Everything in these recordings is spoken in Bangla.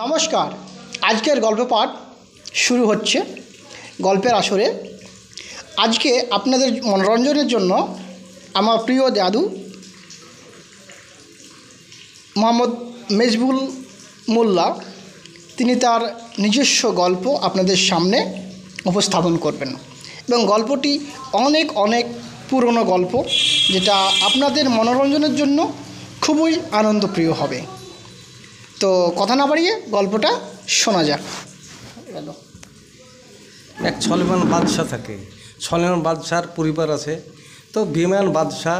নমস্কার। আজকের গল্প পাঠ শুরু হচ্ছে। গল্পের আসরে আজকে আপনাদের মনোরঞ্জনের জন্য আমার প্রিয় দাদু মোহাম্মদ মেজবুল মোল্লা তিনি তার নিজস্ব গল্প আপনাদের সামনে উপস্থাপন করবেন এবং গল্পটি অনেক অনেক পুরনো গল্প, যেটা আপনাদের মনোরঞ্জনের জন্য খুবই আনন্দপ্রিয় হবে। তো কথা না বাড়িয়ে গল্পটা শোনা যাক। এক সলেমান বাদশাহ থাকে। সলেমান বাদশার পরিবার আছে। তো বিমান বাদশাহ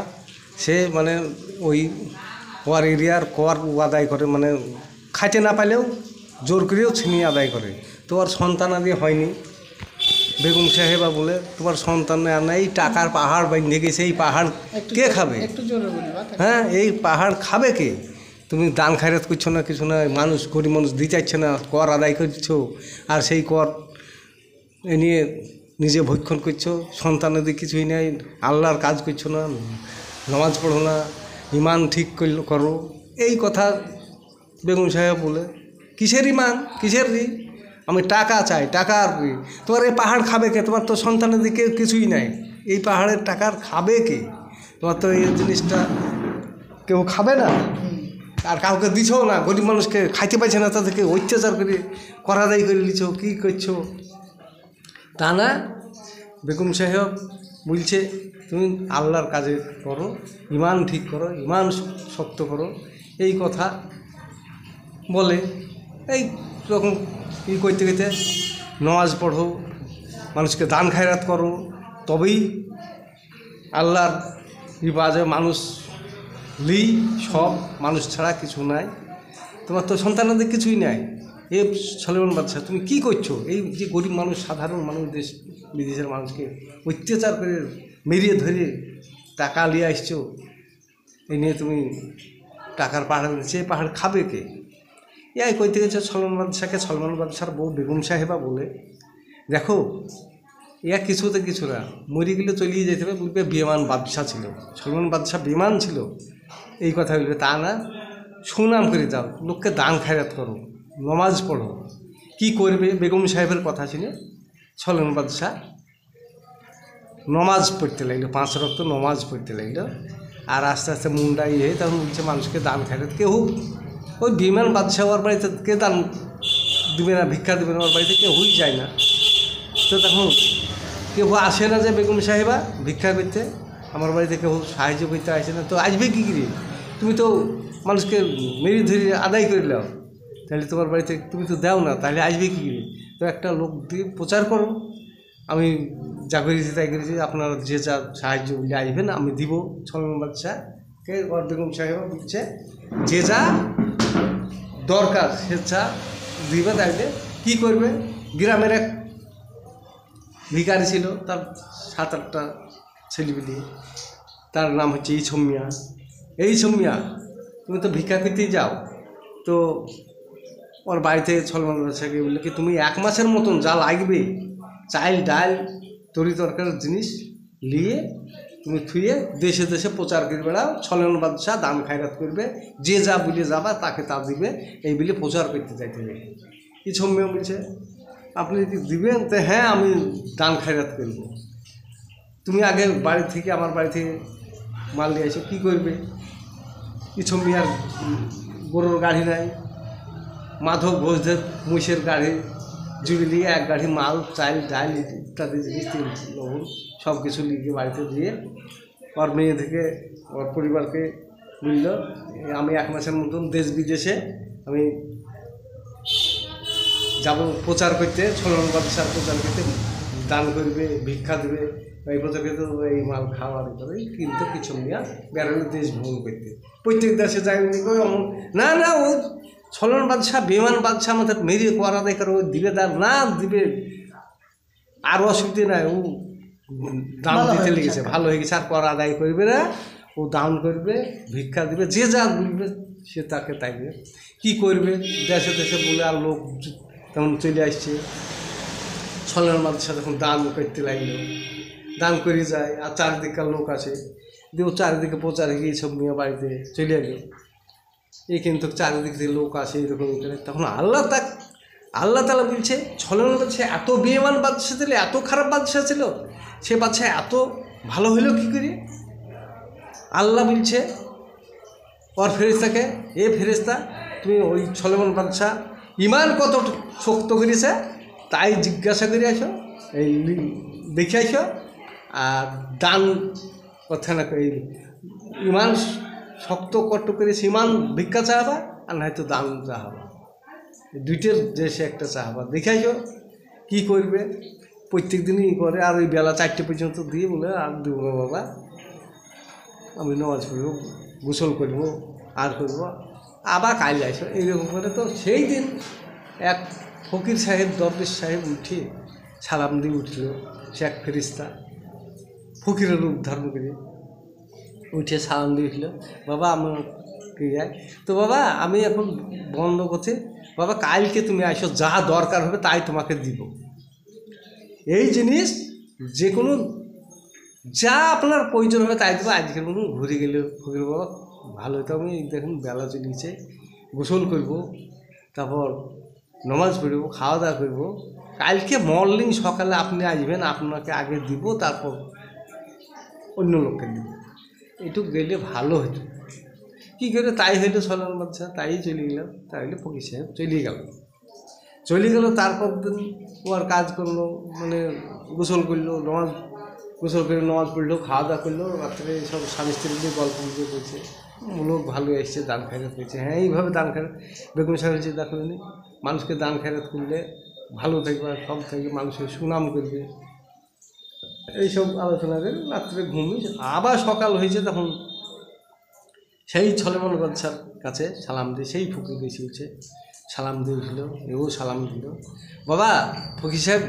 সে মানে ওই ওয়ার এরিয়ার কর আদায় করে, মানে খাইতে না পাইলেও জোর করেও ছিনিয়ে আদায় করে। তো ওর সন্তানাদি হয়নি। বেগম সাহেবা বলে তোমার সন্তান নাই, টাকার পাহাড় বেঁধে গেছে, এই পাহাড় কে খাবে? হ্যাঁ, এই পাহাড় খাবে কে? তুমি দান খায়রাত করছো না, কিছু না, মানুষ গরিব মানুষ দিতে চাইছে না, কর আদায় করছো, আর সেই কর এ নিয়ে নিজে ভক্ষণ করছো, সন্তানেদের কিছুই নেই, আল্লাহর কাজ করছো না, নামাজ পড়ো না, ইমান ঠিক করো। এই কথা বেগম সাহেব বলে, কিসের ইমান, কিসের আমি টাকা চাই, টাকা আর কি? তোমার এই পাহাড় খাবে কে? তোমার তো সন্তানের দিকে কিছুই নাই, এই পাহাড়ের টাকার খাবে কে? তোমার তো এই জিনিসটা কেউ খাবে না, আর কাউকে দিছো না, গরিব মানুষকে খাইতে পাইছে না, তাদেরকে অত্যাচার করে করাদাই করে নিছো, কী করছো? তা না, বেগম সাহেব বলছে তুমি আল্লাহর কাজে করো, ইমান ঠিক করো, ইমান শক্ত করো, এই কথা বলে। এই রকম ই করতে করতে নামাজ পড়ো, মানুষকে দান খায়রাত করো, তবেই আল্লাহর বাজে মানুষ লি, সব মানুষ ছাড়া কিছু নাই, তোমার তো সন্তানদের কিছুই নাই। এ সলেমান বাদশাহ তুমি কী করছো? এই যে গরিব মানুষ, সাধারণ মানুষ, দেশ বিদেশের মানুষকে অত্যাচার করে মেরিয়ে ধরে টাকা নিয়ে আসছো, এই নিয়ে তুমি টাকার পাহাড়, সে পাহাড় খাবে কে? এই কইতে গেছে সলমান বাদশাকে। সলমান বাদশার বউ বেগম সাহেবা বলে, দেখো ইয়া কিছুতে কিছু না, মরে গেলে চলিয়ে যেতে হবে, বলবে বেমান বাদশাহ ছিল, সলমান বাদশাহ বেমান ছিল, এই কথা বলবে। তা না, সুনাম করে দাও, লোককে দান খায়রাত করো, নমাজ পড়ো। কী করবে? বেগম সাহেবের কথা ছিল। সলমান বাদশাহ নমাজ পড়তে লাগলো, 5 ওয়াক্ত নমাজ পড়তে লাগলো, আর আস্তে আস্তে মুন্ডা ইয়ে তখন বলছে মানুষকে দান খায়রাত। কেউ ওই বিমান বাদশাহ ওর বাড়িতে কে দান দেবে না, ভিক্ষা দেবে না, ওর বাড়িতে কেউই যায় না। তো তখন কেউ আসে না যে বেগম সাহেবা ভিক্ষা করতে, আমার বাড়িতে কেউ সাহায্য করতে আসে না, তো আসবে কী করে? তুমি তো মানুষকে মেরি ধরে আদায় করে নাও, তাহলে তোমার বাড়িতে তুমি তো দাও না, তাহলে আসবে কী করে? তো একটা লোক দিয়ে প্রচার করো, আমি যা করেছি তাই করেছি, আপনারা যে যা সাহায্য বলে আসবেন আমি দিব। সলমান বাদশাহকে ওর বেগম সাহেবা বলছে যে যা দরকার সে যা দিবে। তাইলে কী করবে? গ্রামের এক ভিখারি ছিল, তার 7-8টা ছেলেপিলি, তার নাম হচ্ছে এই ছম্মিয়া। এই ছম্মিয়া, তুমি তো ভিক্ষা করতেই যাও, তো ওর বাড়িতে সলমান বাদশাহকে বললে কি তুমি 1 মাসের মতন যা লাগবে চাল ডাল তরি তরকারির জিনিস নিয়ে তুমি থুয়ে দেশে দেশে প্রচার করে বেড়াও, সলমান বাদশাহ দান খায়রাত করবে, যে যা বলে যাবা তাকে তা দিবে, এই বলে প্রচার করতে চাইতে হবে। এই ছম্মিয়া বলছে আপনি যদি দিবেন তো হ্যাঁ আমি দান খায়রাত করব। তুমি আগে বাড়ি থেকে, আমার বাড়ি থেকে মাল নিয়ে এসে কী করবে? কিছু মিয়ার গরুর গাড়ি নাই, মাধব ঘোষদের মহিষের গাড়ি জুড়ে দিয়ে 1 গাড়ি মাল, চাল ডাল ইত্যাদি জিনিস, তেল লবণ সব কিছু লিখে বাড়িতে দিয়ে ওর মেয়ে থেকে ওর পরিবারকে বলল আমি 1 মাসের মতন দেশ বিদেশে আমি যাব প্রচার করতে, সলমান বাদশার প্রচার করতে, দান করবে, ভিক্ষা দেবে, এই প্রচার করতে, এই মাল খাওয়ার করে। কিন্তু কিছু নিয়ে বেড়ালে দেশ ভ্রমণ করতে, প্রত্যেক দেশে যাই না না, ও সলমান বাদশাহ বেমান বাদশাহ আমাদের মেরিয়ে করা দেয়, ও দিবে দান না দিবে, আর অসুবিধে নাই, ও দান দিতে লেগেছে, ভালো হয়ে গেছে, আর কর আদায় করবে না, ও দান করবে, ভিক্ষা দিবে, যে যা বলবে সে তাকে তাই দেবে। কী করবে? দেশে দেশে বলে আর লোক তেমন চলে আসছে। সলমান বাদশাহ যখন দান করতে লাগলো, দান করে যায়, আর চারিদিককার লোক আসে, দিয়ে ও চারিদিকে প্রচার গিয়ে সব নিয়ে বাড়িতে চলে গেল। এই কিন্তু চারিদিক থেকে লোক আসে এরকম করে। তখন আল্লাহ তাআলা বলছে, ছলনা বলছে, এত বেঈমান বাদশা ছিল, এত খারাপ বাদশা ছিল, সে বাদশা এত ভালো হইল কী করে? আল্লাহ বলছে ওর ফেরেশতাকে, এ ফেরেশতা, তুমি ওই সলোমন বাদশা ইমান কত শক্ত করেছে তাই জিজ্ঞাসা করে আসো, এই দেখে আসো, আর দান কথা না, এই ইমান শক্ত কত করেছে, ইমান ভিক্ষা চাহাবা আর নয়তো দান চাহাবা, দুইটার দেশে একটা চাহাবা, দেখে আসো কী করবে। প্রত্যেক দিনই করে, আর ওই বেলা 4টে পর্যন্ত দিয়ে বলে আর দেবো না বাবা, আমি নামাজ পড়বো, গোসল করবো, আর করবো, আবার কাল আসো, এইরকম করে। তো সেই দিন এক ফকির সাহেব, দরবেশ সাহেব উঠে সালাম দিয়ে উঠল, সে এক ফেরেশতা ফকিরের রূপ ধারণ করে উঠে সালাম দিয়ে উঠল, বাবা আমার কে যায়, তো বাবা আমি এখন বন্ধ করছি, বাবা কালকে তুমি আসো, যা দরকার হবে তাই তোমাকে দিব, এই জিনিস যে কোনো যা আপনার প্রয়োজন হবে তাই দেবো, আজকের মতন ঘুরে গেলে ফকির বাবা ভালো হতো। আমি দেখুন বেলা চলিয়েছে, গোসল করব, তারপর নামাজ পড়ব, খাওয়া দাওয়া করবো, কালকে মর্নিং সকালে আপনি আসবেন, আপনাকে আগে দিব, তারপর অন্য লোককে দিব, এটুকু গেলে ভালো হতো। কী করে তাই হইলো সলোমন বাদশা, তাই চলে গেলাম, তাই হইলে ফকির সাহেব চলে গেল। তারপর দিন ও আর কাজ করলো, মানে গোসল করলো, গোসল করে নামাজ পড়লো, খাওয়া দাওয়া করলো, রাত্রে সব স্বামী স্ত্রী দিয়ে গল্প করছে, লোক ভালো এসছে, দান খয়রাত করছে। হ্যাঁ, এইভাবে দান খয়রাত, বেগম সাহেব যে দেখুন, মানুষকে দান খয়রাত করলে ভালো থাকবে, সব থাকবে, মানুষের সুনাম করবে, এইসব আলোচনা করে রাত্রে ঘুমিয়ে। আবার সকাল হয়েছে, তখন সেই সলোমন বাদশার কাছে সালাম দিয়ে সেই ফকির বেশি উঠছে, সালাম দিয়ে উঠল, এও সালাম দিল, বাবা ফকির সাহেব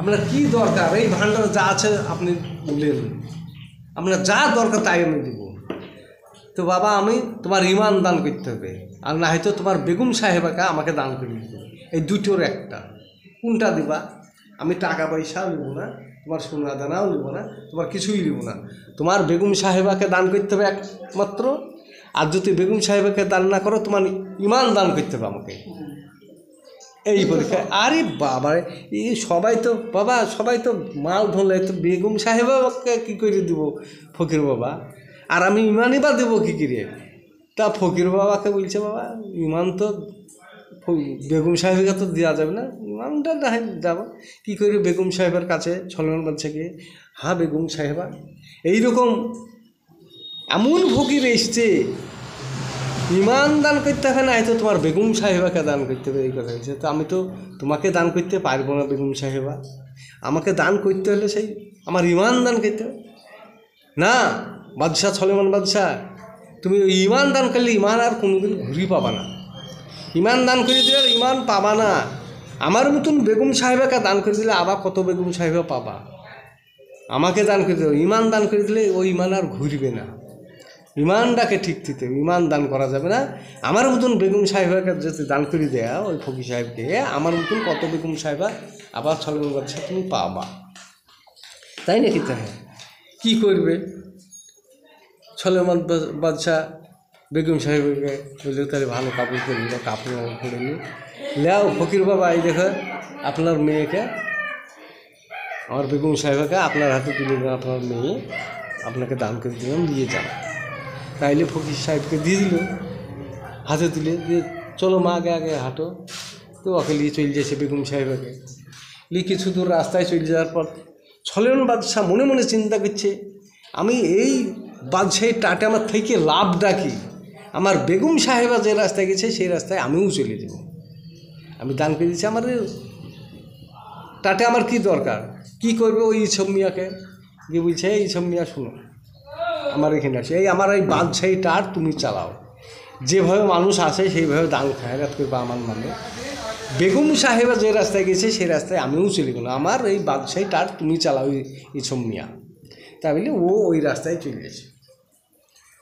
আপনার কী দরকার, এই ভাণ্ডার যা আছে আপনি বললেন, আপনার যা দরকার তাই আমি দেবো। তো বাবা আমি তোমার ইমান দান করতে হবে, আর না হয়তো তোমার বেগম সাহেবাকে আমাকে দান করে দিবে, এই দুটোর একটা, কোনটা দিবা? আমি টাকা পয়সাও নেব না, তোমার সোনা দানাও নেব না, তোমার কিছুই নেব না, তোমার বেগম সাহেবাকে দান করতে হবে একমাত্র, আর যদি বেগম সাহেবাকে দান না করো তোমার ইমান দান করতে হবে আমাকে, এই পরীক্ষা। আরে বাবা, এই সবাই তো বাবা, সবাই তো মাল ধরলে, তো বেগম সাহেবাকে কী করে দেবো ফকির বাবা, আর আমি ইমানই বা দেবো কী করে? তা ফকির বাবাকে বলছে, বাবা ইমান তো বেগম সাহেবকে তো দেওয়া যাবে না, ইমানটা না যাবো কী করে বেগম সাহেবের কাছে সলোমন বাদশাকে, হ্যাঁ বেগম সাহেবা এইরকম এমন ফকির এসছে, ইমান দান করতে হবে না, হয়তো তোমার বেগম সাহেবাকে দান করতে হবে, এই কথা হয়েছে। তো আমি তো তোমাকে দান করতে পারবো না বেগম সাহেবা, আমাকে দান করতে হলে সেই আমার ইমান দান করতে হবে না। বাদশাহ সলোমন বাদশাহ, তুমি ওই ইমান দান করলে ইমান আর কোনোদিন ঘুরি পাবা না, ইমান দান করে দিলে ইমান পাবা না, আমার মতন বেগম সাহেবাকে দান করে দিলে আবার কত বেগম সাহেবা পাবা, আমাকে দান করে দিলে, ইমান দান করে দিলে ওই ইমান আর ঘুরবে না, ইমানটাকে ঠিক দিতে হবে, ইমান দান করা যাবে না। আমার মতন বেগম সাহেবাকে যদি দান করে দেয়া ওই ফকির সাহেবকে, আমার মতন কত বেগম সাহেবা আবার সলোমন বাদশা তুমি পাবা, তাই নাকি? তাই কী করবে সলোমন বাদশা বেগম সাহেবকে বললে, তাহলে ভালো কাপড় পরে নিল, কাপড় পরে নিল, লেও ফকির বাবা এই দেখো আপনার মেয়েকে, আমার বেগম সাহেবাকে আপনার হাতে তুলে দিলাম, আপনার মেয়ে আপনাকে দান করে দিলাম, নিয়ে যান। তাইলে ফকির সাহেবকে দিয়ে দিল হাতে তুলে, দিয়ে চলো মা আগে আগে হাঁটো। তো ওকে নিয়ে চলে যাচ্ছে বেগম সাহেবাকে নিয়ে, কিছু দূর রাস্তায় চলে যাওয়ার পর সলোমন বাদশাহ মনে মনে চিন্তা করছে, আমি এই বাদশাহী টাটে আমার থেকে লাভটা কি? আমার বেগম সাহেবা যে রাস্তায় গেছে সেই রাস্তায় আমিও চলে যাব, আমি দান করে দিচ্ছি, আমার টাটে আমার কি দরকার, কি করবে? ওই ইসব মিয়াকে গিয়ে বলছে, এই ইসব মিয়া শুনো, আমার এখানে আসে, এই আমার এই বাদশাহী টাট তুমি চালাও, যেভাবে মানুষ আসে সেইভাবে দান খায়রাত করবে আমার মানে, বেগম সাহেবা যে রাস্তায় গেছে সেই রাস্তায় আমিও চলে গেলাম, আমার এই বাদশাহী টাট তুমি চালাও ইসব মিয়া। তা বলে ও ওই রাস্তায় চলে গেছে,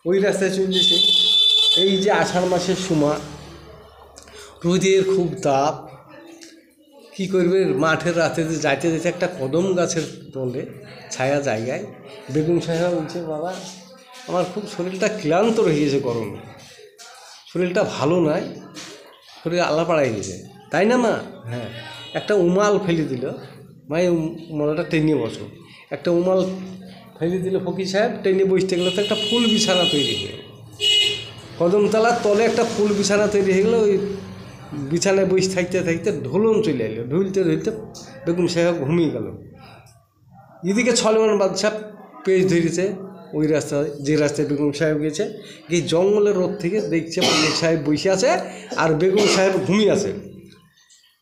ওই রাস্তায় চলে গেছে। এই যে আষাঢ় মাসের সময়, রোদের খুব তাপ, কী করবে? মাঠের রাতে যাইতে যেতে একটা কদম গাছের তলে ছায়া জায়গায় বেগম সাহেবা বলছে, বাবা আমার খুব শরীরটা ক্লান্ত রয়ে গেছে গরমে, শরীরটা ভালো নয়, শরীর আল্লাহ পাড়াই গেছে, তাই না মা? হ্যাঁ, একটা উমাল ফেলে দিল, মা এই উমালটা টেনে বসো, একটা উমাল ফেলে দিল ফকির সাহেব, টেনে বসতে গেলে তো একটা ফুল বিছানা তৈরি হয়ে গেল, কদমতলার তলে একটা ফুল বিছানা তৈরি হয়ে গেলো। ওই বিছানায় বসে থাকতে থাকতে ঢোলন চলে এলো, ঢুলতে ঢুলতে বেগম সাহেব ঘুমিয়ে গেল। এদিকে সলেমান বাদশাহ পেজ ধরেছে ওই রাস্তায়, যে রাস্তায় বেগম সাহেব গেছে, এই জঙ্গলের রোদ থেকে দেখছে ফকির সাহেব বসে আছে আর বেগম সাহেব ঘুমিয়ে আছে।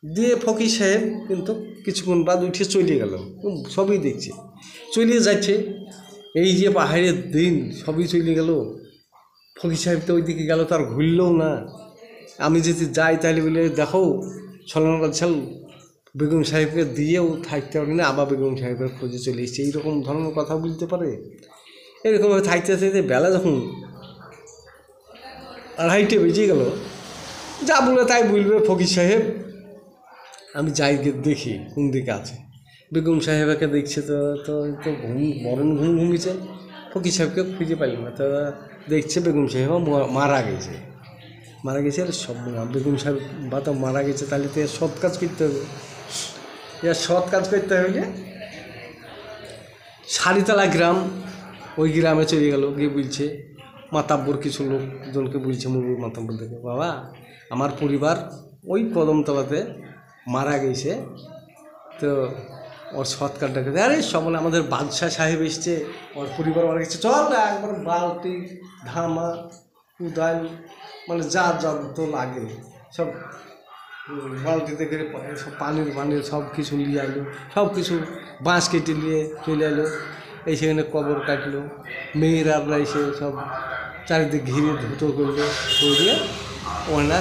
দিয়ে ফকির সাহেব কিন্তু কিছুক্ষণ বাদ উঠে চলে গেল, সবই দেখছে, চলে যাচ্ছে। এই যে পাহাড়ের দিন সবই চলে গেল, ফকির সাহেব তো ওইদিকে গেল, তার ঘুরলেও না। আমি যদি যাই তাহলে বলে দেখো সলেমান বাদশাহ বেগম সাহেবকে দিয়েও থাকতে পারি না, আবার বেগম সাহেবের খোঁজে চলে এসছে, এইরকম ধরনের কথা বলতে পারে। এরকমভাবে থাকতে থাকতে বেলা যখন 2:30 বেজে গেল, যা বলে তাই বলবে ফকির সাহেব, আমি যাই দেখি কোন দিকে আছে। বেগম সাহেবকে দেখছে তো তো তো মরণ ঘুমিয়েছে, ফকির সাহেবকে খুঁজে পাইল না। তো দেখছে বেগম সাহেব মারা গেছে। আর সব বেগম সাহেব বা তো মারা গেছে, তাহলে তো এর সৎ কাজ করতে হবে। এর সৎ কাজ করতে হলে সারিতলা গ্রাম, ওই গ্রামে চলে গেল, গিয়ে বলছে মাতাব্বর কিছু লোকজনকে বলছে, মুরব্বী মাতাব্বর থেকে, বাবা আমার পরিবার ওই কদমতলাতে মারা গেছে, তো ওর সৎকারটা করে। আরে সবলে আমাদের বাদশাহ সাহেব এসছে, ওর পরিবার মারা গেছে, চল না একবার বালতি ধামা উদাল মানে যা যত লাগে সব বালতিতে করে সব পানির সব কিছু নিয়ে আইলো, সব কিছু বাঁশ কেটে নিয়ে চলে এলো। এই সেখানে কবর কাটলো, মেয়েরা এসে সব চারিদিকে ঘিরে ধুতো করলো, করে দিয়ে ওখানে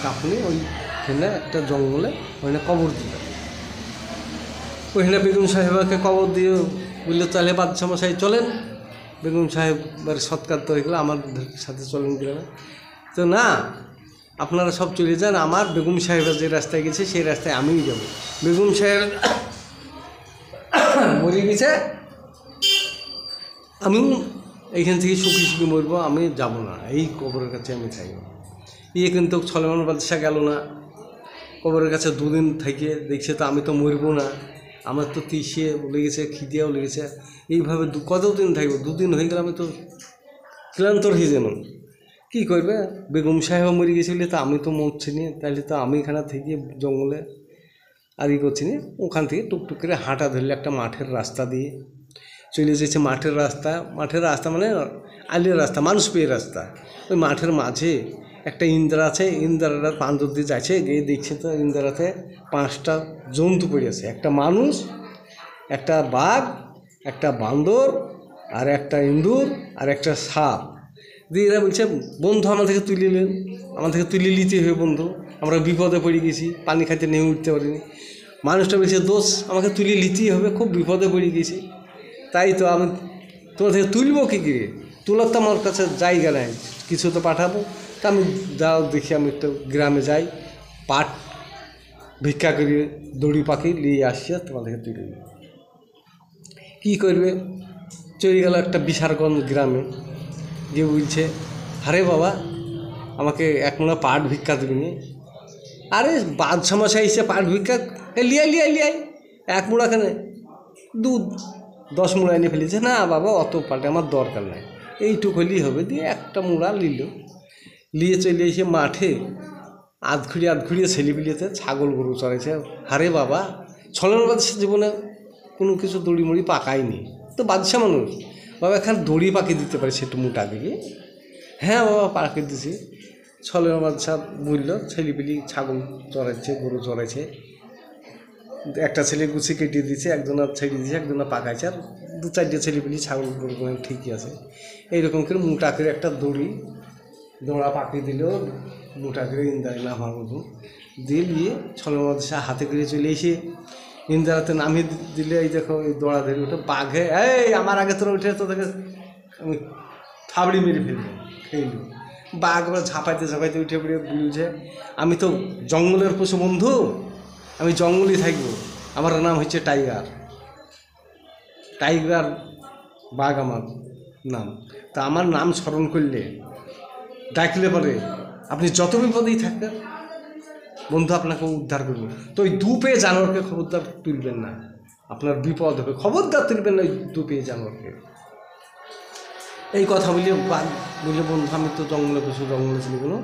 কাপড়ে ওইখানে একটা জঙ্গলে ওখানে কবর দিল। ওইখানে বেগম সাহেবকে কবর দিয়ে বললো তাহলে বাদশাহ মশাই চলেন। বেগম সাহেবের সৎকার তো হয়ে গেলো, আমার সাথে চলেন গ্রামে। তো না, আপনারা সব চলে যান, আমার বেগম সাহেবের যে রাস্তায় গেছে সেই রাস্তায় আমিই যাব। বেগম সাহেব মরে গেছে, আমিও এইখান থেকে সুখী সুখী মরবো, আমি যাব না, এই কবরের কাছে আমি থাকবো। কিন্তু সলেমান বাদশাহ গেল না, কবরের কাছে 2 দিন থেকে দেখছে তো আমি তো মরবো না, আমার তো তিসে লেগেছে, খিদিয়াও লেগেছে, এইভাবে কতদিন থাকবো? 2 দিন হয়ে গেলে আমি তো ক্লান্তর হয়ে যেন কী করবে। বেগম সাহেব মরে গেছিলে, তো আমি তো মরছি নি, তাহলে তো আমি এখানে থেকে জঙ্গলে আর ই করছি না। ওখান থেকে টুকটুক করে হাঁটা ধরলে একটা মাঠের রাস্তা দিয়ে চলে যেছে। মাঠের রাস্তা মানে আলের রাস্তা, মানুষ পেয়ে রাস্তা। ওই মাঠের মাঝে একটা ইন্দ্রা আছে, ইন্দ্রাটা পান্দর দিয়ে যাচ্ছে, গিয়ে দেখছে তো ইন্দ্রাতে 5টা জন্তু পড়ে আছে, একটা মানুষ, একটা বাঘ, একটা বান্দর, আর একটা ইঁদুর, আর একটা সাপ। দিয়ে এরা বলছে বন্ধু আমার থেকে তুলে নিতে হবে বন্ধু, আমরা বিপদে পড়ে গেছি, পানি খাইতে নেমে উঠতে পারিনি। মানুষটা বলছে দোষ, আমাকে তুলে নিতেই হবে, খুব বিপদে পড়ে গেছি, তাই তো আমি তোমার থেকে তুলবো কী করে, তোলার তো আমার কাছে জায়গা নেই, কিছু তো পাঠাবো। তা আমি যাও দেখি, আমি একটু গ্রামে যাই, পাট ভিক্ষা করি, দড়ি পাখি নিয়ে আসছি, তোমাদেরকে তুলে নিই। কী করবে, চলে গেল একটা বিশারগঞ্জ গ্রামে, গিয়ে বলছে আরে বাবা আমাকে 1 মোড়া পাট ভিক্ষা দেবে নি। আরে বাদশাহ মশাই এসে পাট ভিক্ষা লিয়াই 1 মোড়া কেন, 10 মোড়া এনে ফেলেছে। না বাবা অত পাটে আমার দরকার নাই, এইটুক হলেই হবে। দিয়ে একটা মোড়া নিয়ে চলে এসে মাঠে আধ ঘুরিয়ে ছেলেপিলিয়েতে ছাগল গরু চড়াইছে। আরে বাবা সলেমান বাদশাহ জীবনে কোনো কিছু দড়ি মুড়ি পাকায়নি, তো বাদশাহ মানুষ, বাবা এখানে দড়ি পাকিয়ে দিতে পারে সেটু মোটা দিকে। হ্যাঁ বাবা পাকিয়ে দিছি। সলেমান বাদশাহ বলল ছেলেপিলি ছাগল চড়াচ্ছে, গরু চড়াইছে, একটা ছেলে গুছি কেটে দিয়েছে, একজনা ছেড়ে দিয়েছে, একজনা পাকাইছে, আর 2-4টে ছেলেপিলি ছাগল গরু ঠিকই আছে। এইরকম করে মোটা করে একটা দড়া পাকিয়ে দিল, মোটা করে ইন্দারে নামার মতো দিয়ে সলেমান বাদশাহ হাতে করে চলে এসে ইন্দারাতে নামিয়ে দিলে, এই দেখো এই দড়া ধরে ওঠে, বাঘে এই আমার আগে তোরা উঠে তো দেখে আমি থাবড়ি মেরে ফেলবো, খেয়ে বাঘ আবার ঝাঁপাইতে উঠে পড়ে বলছে আমি তো জঙ্গলের পশু বন্ধু, আমি জঙ্গলই থাকবো, আমার নাম হচ্ছে টাইগার বাঘ আমার নাম। তা আমার নাম স্মরণ করলে ডাকলে পরে আপনি যত বিপদেই থাকেন বন্ধু আপনাকে উদ্ধার করবে। তো ওই দুপে জানোয়ারকে খবরদার তুলবেন না, আপনার বিপদ হবে, খবরদার তুলবেন না ওই দুপে জানোয়ারকে। এই কথা বলে বন্ধু আমি তো জঙ্গলে বসে জঙ্গলে ছিল কোনো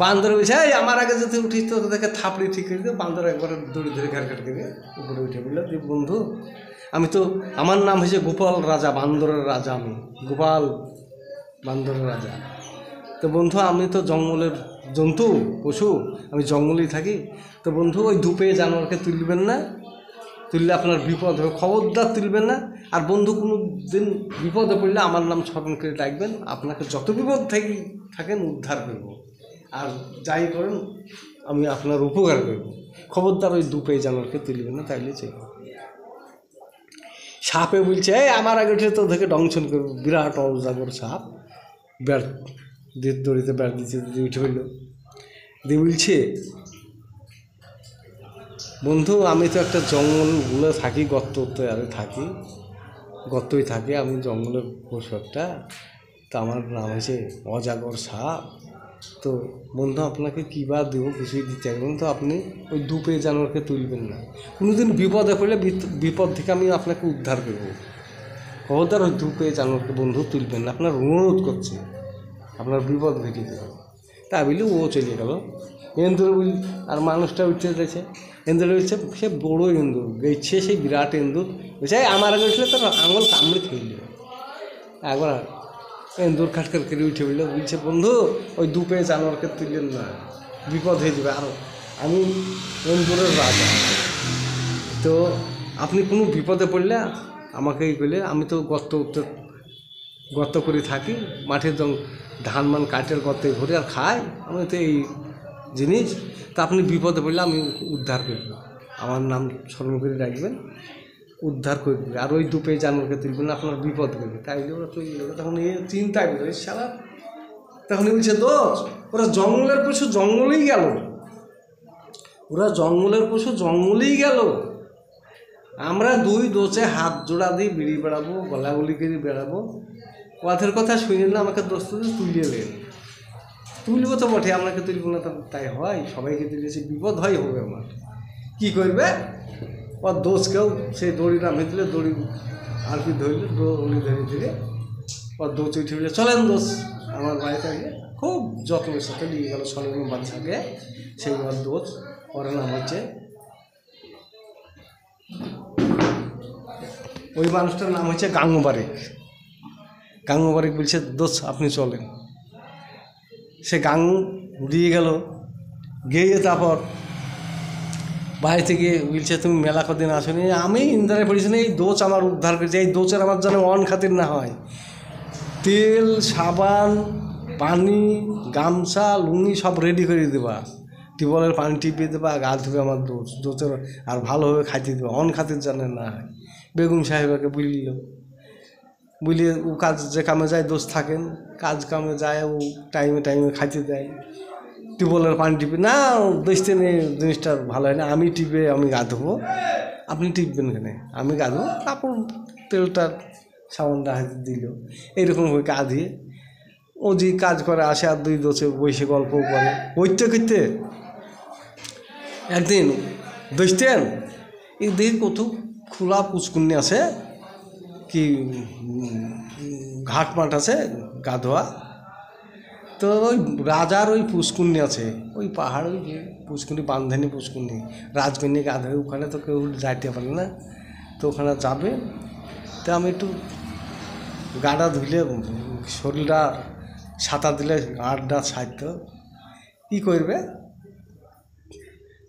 বান্দর বলছে এই আমার আগে যদি উঠিস তো দেখে থাপড়ি ঠিক করে দিও। বান্দর একবারে দড়ি ধরে ঘাট ঘাট করে উপরে উঠে বললো যে বন্ধু আমি তো, আমার নাম হয়েছে গোপাল রাজা, বান্দরের রাজা, আমি গোপাল বান্দরের রাজা। তো বন্ধু আমি তো জঙ্গলের জন্তু পশু, আমি জঙ্গলেই থাকি। তো বন্ধু ওই দুপে জানোয়ারকে তুলবেন না, তুললে আপনার বিপদ হবে, খবরদার তুলবেন না। আর বন্ধু কোনো দিন বিপদে পড়লে আমার নাম স্মরণ করে ডাকবেন, আপনাকে যত বিপদ থাকেন উদ্ধার করব। আর যাই করেন আমি আপনার উপকার করব। খবরদার ওই দুপে জানোয়ারকে তুলবেন না, তাইলে চাই। সাপে বলছে এই আমার আগে উঠে তো দেখে দংশন করবো, বিরাট অজাগর সাপ, ব্যাট দিয়ে দড়িতে ব্যাট দিচ্ছে, উঠে ফেললো দিয়ে বলছে বন্ধু আমি তো একটা জঙ্গলগুলো থাকি, গর্ততে আরে থাকি, গর্তই থাকি, আমি জঙ্গলের পশু একটা, তো আমার নাম হয়েছে অজাগর সাপ। তো বন্ধু আপনাকে কী বা দেবো কিছুই দিতে পারবেন, তো আপনি ওই দুপে জানোয়ারকে তুলবেন না। কোনোদিন বিপদে পড়লে বিপদ থেকে আমি আপনাকে উদ্ধার করবো, খবরদার ওই দুপে জানোয়ারকে বন্ধু তুলবেন না, আপনার অনুরোধ করছে, আপনার বিপদ ঘটিয়ে দেবে। তা বলি ও চলে গেল। এন্দুর বলি আর মানুষটা উঠতে যাচ্ছে, এন্দুর উঠছে, সে বড়ো এন্দুর গেছে, সেই বিরাট এন্দুর বলছে আমার আগে উঠলে তোর আঙুল কামড়ে খেয়ে দেবে। একবার এন্দুর খাটকার করে উঠে বললো, বলছে বন্ধু ওই দুপে জানোয়ারকে তুললেন না, বিপদ হয়ে যাবে। আর আমি এন্দুরের রাজা, তো আপনি কোনো বিপদে পড়লে আমাকে এই করলে, আমি তো গর্ত করে থাকি, মাঠের ধান মান কাঠের গর্তে ভরে আর খাই, আমি তো এই জিনিস। তা আপনি বিপদে পড়লে আমি উদ্ধার করব, আমার নাম স্মরণ করে রাখবেন, উদ্ধার করবে। আর ওই দুপে জানোয়ারকে তুলবেন না, আপনার বিপদ করবে। তাই ওরা চলে গেল। তখন এই চিন্তায় গেল সারা, তখন বলছে দোষ ওরা জঙ্গলের পশু জঙ্গলেই গেল, ওরা জঙ্গলের পশু জঙ্গলেই গেল, আমরা দুই দোষে হাত জোড়া দিয়ে বেরিয়ে বেড়াবো, গলাগুলি করে বেড়াবো। ওদের কথা শুনে না আমাকে দোস্ত তুলিয়ে দেন, তুলবো তো বটে, আপনাকে তুলবো না তাই হয়, সবাইকে তুলেছি, বিপদ হয় হবে আমার, কী করবে। ওর দোষকেও সেই দড়ি নামে দিলে, দড়ি আর কি ধরলে, দড়ি ধরে ধরে ওর দোষ উঠে বলে চলেন দোষ আমার বাড়িতে গিয়ে খুব যত্নের সাথে নিয়ে গেল সলেমন বাদশাকে। সেই ওর দোষ, ওর নাম হচ্ছে, ওই মানুষটার নাম হচ্ছে গাঙ্গুবারিক। গাঙ্গুবারিক বলছে দোষ আপনি চলেন। সে গাঙ্গু দিয়ে গেল, গিয়ে তারপর বাড়ি থেকে বলছে তুমি মেলা কদিন আসনি, আমি ইন্দারে পড়েছি না, এই দোষ আমার উদ্ধার করেছে, এই দোষের আমার যেন অন খাতির না হয়, তেল সাবান পানি গামছা লুঙ্গি সব রেডি করে দেবা, টিউবওয়েলের পানি টিপিয়ে দেবা, গা ধুবে আমার দোষের আর ভালোভাবে খাইতে দেবা, অন খাতির জানে না হয়। বেগম সাহেবাকে বুঝল, বুঝলিয়ে ও কাজ যে কামে যায় দোষ থাকেন, কাজ কামে যায় ও টাইমে টাইমে খাইতে দেয়, টিউবওয়েলের পানি টিপে না দেখতে নেই, জিনিসটা ভালো হয় না, আমি টিপে আমি গা ধোবো, আপনি টিপবেন কেন, আমি গা ধোবো। তারপর তেলটা সাবানটা হাতে দিল, এইরকম হয়ে গা দিয়ে ও যে কাজ করে আসে, আর দুই দোষে বসে গল্প করে করতে করতে একদিন দেখতেন এই দেখি কত খোলা পুষ্কুন্নি আছে, কি ঘাট মাঠ আছে গা ধোয়া, তো ওই রাজার ওই পুষ্কুন্নি আছে, ওই পাহাড়, ওই পুষ্কুনি বান্ধেনি পুষ্কুনি, রাজকন্যা গা ধোয়, ওখানে তো কেউ যাইতে পারে না, তো ওখানে যাবে। তো আমি একটু গাটা ধুলে শরীরটা সাঁতার দিলে গাড়টা ছাড়ত, কী করবে,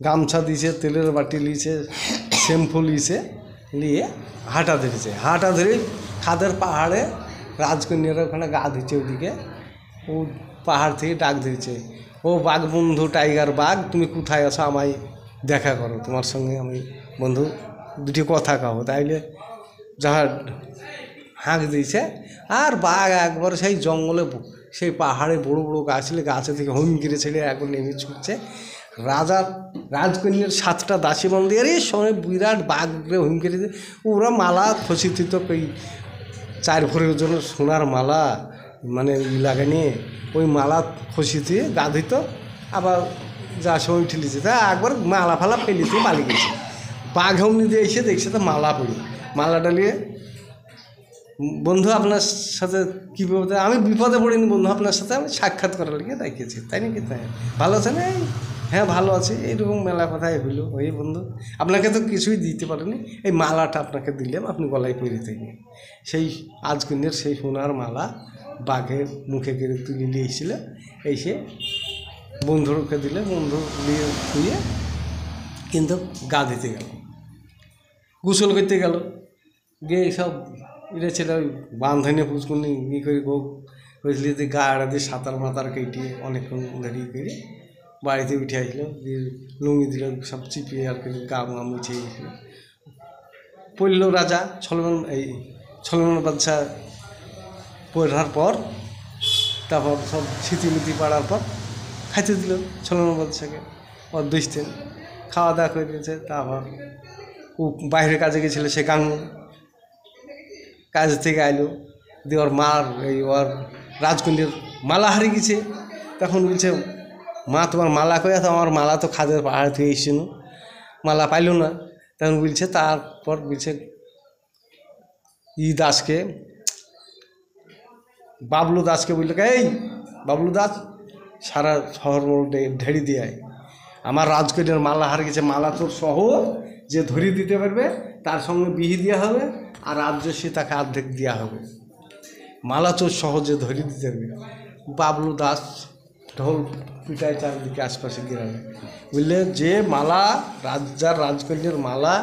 গামছা দিয়েছে, তেলের বাটি লিয়েছে, শ্যাম্পু লিয়েছে, নিয়ে হাঁটা ধরেছে, হাঁটা ধরে খাদের পাহাড়ে রাজকন্যারা ওখানে গা ধুচ্ছে, ওদিকে ও পাহাড় থেকে ডাক দিয়েছে, ও বাঘ বন্ধু টাইগার বাঘ তুমি কোথায় আছো, আমায় দেখা করো, তোমার সঙ্গে আমি বন্ধু দুটি কথা কহো। তাইলে যাহা হাঁক দিয়েছে, আর বাঘ একবার সেই জঙ্গলে সেই পাহাড়ে বড় বড় গাছ ছিল, গাছে থেকে হুমকিরে ছেড়ে একবার নেমে ছুটছে। রাজকন্যার 7টা দাসী বন্ধু এর সঙ্গে বিরাট বাঘরে হুমকিরে, ওরা মালা খসিত, ওই 4 ভরির জন্য সোনার মালা, মানে লাগে নিয়ে ওই মালা খসি দিয়ে গা ধুইত, আবার যা সময় ঠেলিছে তা একবার মালা ফালা ফেলিতে পালি গেছে। বাঘ অমনি দিয়ে এসে দেখছে তো মালা পড়ি, মালাটা নিয়ে বন্ধু আপনার সাথে কী বিপদে, আমি বিপদে পড়িনি বন্ধু, আপনার সাথে আমি সাক্ষাৎ করার লিগে দেখেছি, তাই নাকি? তাই ভালো আছে না? হ্যাঁ ভালো আছে। এইরকম মেলা কথাই হইলো। ওই বন্ধু আপনাকে তো কিছুই দিতে পারেনি, এই মালাটা আপনাকে দিলাম, আপনি গলায় পরে থেকে সেই আজকুনের সেই সোনার মালা বাঘের মুখে করে তুলে নিয়ে এসেছিল, এসে বন্ধুকে দিলে, বন্ধু দিয়ে ধুয়ে কিন্তু গা দিতে গেল, গোসল করতে গেল, গিয়ে সব এটা ছিল ওই বান্ধনে পুষ্কুনি ই করে গো হয়েছিল যে গা আড়া দিয়ে সাঁতার মাতার কেটিয়ে অনেকক্ষণ দাঁড়িয়ে করে বাড়িতে উঠে আসলো, দিয়ে লুঙ্গি দিল সব চিপিয়ে আর কি গা মা মুছে গেছিল। পড়ল রাজা সলমন বাদশাহ পড়ার পর, তারপর সব স্মৃতিমিতি পাড়ার পর খাইতে দিল সলমন বাদশাকে, ওর দুইতেন খাওয়া দাওয়া করে দিয়েছে। তারপর ও বাইরের কাজে গেছিলো, সে গাঙ্গ কাজ থেকে আইলো, দিয়ে ওর মার ওর রাজকন্যার মালা হারিয়ে গেছে। তখন বলছে, মা তোমার মালা কই আছে? আমার মালা তো খাদের পাহাড় থেকে এসেছিল, মালা পাইল না। তখন বলছে, তারপর বলছে দাসকে, বাবলু দাসকে বললো, এই বাবলু দাস সারা শহর ঢেড়ি দিয়ে আয়, আমার রাজকন্যার মালা হারিয়ে গেছে, মালা তোর সহ যে ধরিয়ে দিতে পারবে তার সঙ্গে বিহি দেওয়া হবে, আর রাজ্যশ্রী তাকে অর্ধেক দেওয়া হবে। মালা চোর সহজে ধরিয়ে দিতে পারবে। বাবলু দাস ঢোল পিটায় চারদিকে আশপাশে গ্রামে, বুঝলে যে মালা রাজকন্যার মালা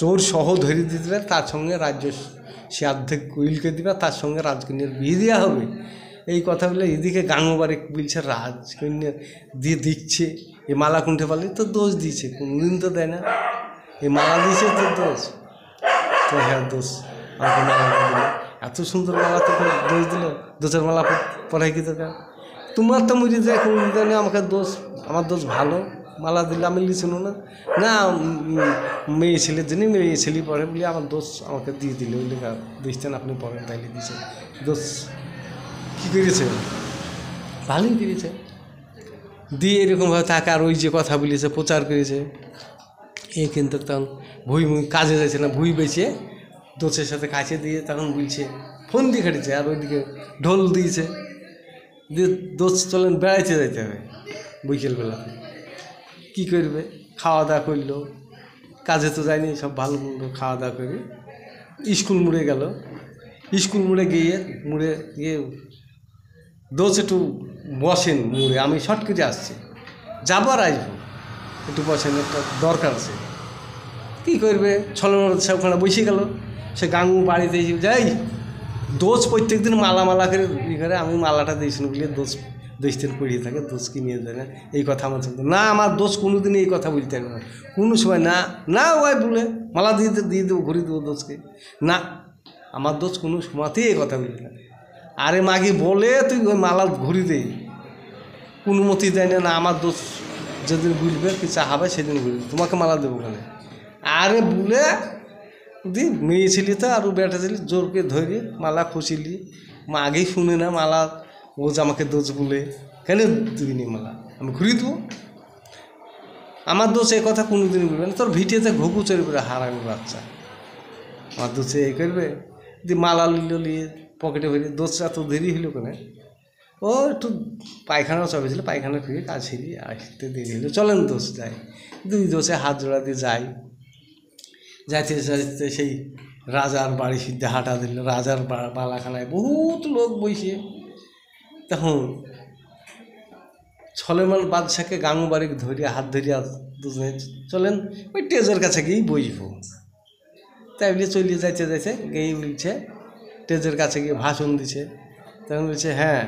চোর সহ ধরিয়ে দিতে পারে, তার সঙ্গে সে অর্ধেক উইলকে দিবে, তার সঙ্গে রাজকন্যার বিয়ে দেওয়া হবে। এই কথা বলে এদিকে গাঙ্গবাড়ি বলছে, রাজকন্যার দিয়ে দিচ্ছে, এ মালা কুণ্ঠে পারলে তো দোষ দিয়েছে, কোনদিন তো দেয় না, এই মালা দিয়েছে তো দোষ, তো হ্যাঁ দোষ, আমাকে মালাটা দিল, এত সুন্দর মালা তো দোষ দিল, দোষের মালা পড়াই কি দরকার? তোমার তো মুড়ি দেয় কোনদিন আমাকে দোষ, আমার দোষ ভালো, মালা দিলে আমি লিছিল না, না মেয়ে ছেলের জন্যই মেয়ে ছেলে পড়ে বলে আমার দোষ আমাকে দিয়ে দিলে, বলে দিচ্ছেন আপনি পড়েন তাইলে দিয়েছে দোষ। কী করেছে? ভালোই করেছে, দিয়ে এরকমভাবে তাকে আর ওই যে কথা বলেছে প্রচার করেছে। এ কিন্তু তখন ভুই কাজে যাচ্ছে না, ভুই বেছে দোষের সাথে কাছে দিয়ে তখন বলছে, ফোন দিয়ে খাটিছে, আর ওইদিকে ঢোল দিয়েছে, দিয়ে দোষ চলেন বেড়াইতে যাইতে হবে বিকেলবেলাতে। কী করবে? খাওয়া দাওয়া করলো, কাজে তো যায়নি, সব ভালো মন্দ খাওয়া দাওয়া করে স্কুল মুড়ে গেল। স্কুল মুড়ে গিয়ে দোষ একটু বসেন মুড়ে, আমি শর্ট করে আসছি, যাবো আর আসবো, একটু বসেন, একটা দরকার আছে। কী করবে? সে ওখানে বসে গেল, সে গাঙ্গু বাড়িতে এসে যাই দোষ প্রত্যেক দিন মালা করে ই করে, আমি মালাটা দিয়েছিল বলে দোষ দিন পড়িয়ে থাকে, দোষ কি নিয়ে যায় না, এই কথা আমার চলতো না। আমার দোষ কোনো দিন এই কথা বলতে পারবে না, কোনো সময় না, না ওই বলে মালা দিয়ে দেবো, ঘুরিয়ে দেবো দোষকে, না আমার দোষ কোনো সময়তেই এই কথা বলবে না। আরে মাগি বলে তুই ওই মালা ঘুরি দে, কোনো মতেই দেয় না, না আমার দোষ যেদিন বুঝবে কি চাহাবে সেদিন ঘুরি তোমাকে মালা দেবো ওখানে। আরে বলে দি মেয়ে ছিলি তো আর বেটা ছিলি, জোরকে ধরে মালা খুশিলি, মা আগেই শুনে না মালা ও যে আমাকে দোষ বলে, কেন দিবিনি মালা, আমি ঘুরি দেবো, আমার দোষ এই কথা কোনো দিন বলবে না, তোর ভিটেতে ঘুঘু চড়ে পড়ে হারামি বাচ্চা, আমার দোষে এই করবে। দি মালা লিয়ে পকেটে ভরে, দোষ এত দেরি হলো কেন? ও একটু পায়খানাও চাপেছিল, পায়খানা ফিরে কাজ সেরি আসতে দেরি হলো, চলেন দোষ যায়। দুই দোষে হাত জোড়া দিয়ে যাইতে সেই রাজার বাড়ি সিদ্ধে হাঁটা দিল, রাজার বালাখানায় বহুত লোক বসে। তখন সলেমান বাদশাকে গাঙ্গু বাড়ি ধরিয়া হাত ধরিয়া দুজনে চলেন ওই টেজের কাছে গিয়েই বসবো, তাই বলে চলিয়ে যাইতে গিয়ে বলছে, টেজের কাছে গিয়ে ভাষণ দিছে। তখন বলছে, হ্যাঁ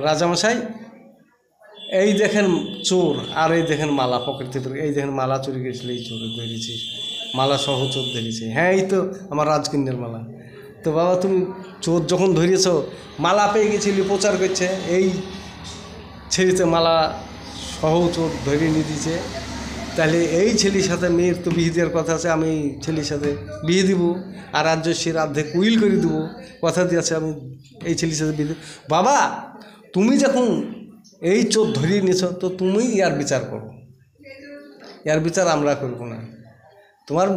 রাজামশাই, এই দেখেন চোর, আর এই দেখেন মালা পকেট থেকে, এই দেখেন মালা চুরি গেছিল, এই চোর ধরেছি, মালা সহ চোর ধরেছে। হ্যাঁ এই তো আমার রাজকন্যার মালা। তো বাবা তুমি চোর যখন ধরিয়েছ, মালা পেয়ে গেছিলি, প্রচার করছে এই ছেড়েতে মালা সহ চোর ধরিয়ে নিয়ে দিয়েছে, তাহলে এই ছেলের সাথে মেয়ের তো বিয়ে দেওয়ার কথা আছে, আমি ছেলের সাথে বিয়ে দিব, আর রাজ্যশ্রীর অর্ধেক উইল করে দেবো, কথা দিয়ে আছে আমি এই ছেলের সাথে বিয়ে দেব। বাবা তুমি যখন এই চোর ধরিয়ে নিয়েছ তো তুমি ইয়ার বিচার করো, ইয়ার বিচার আমরা করবো না, তোমার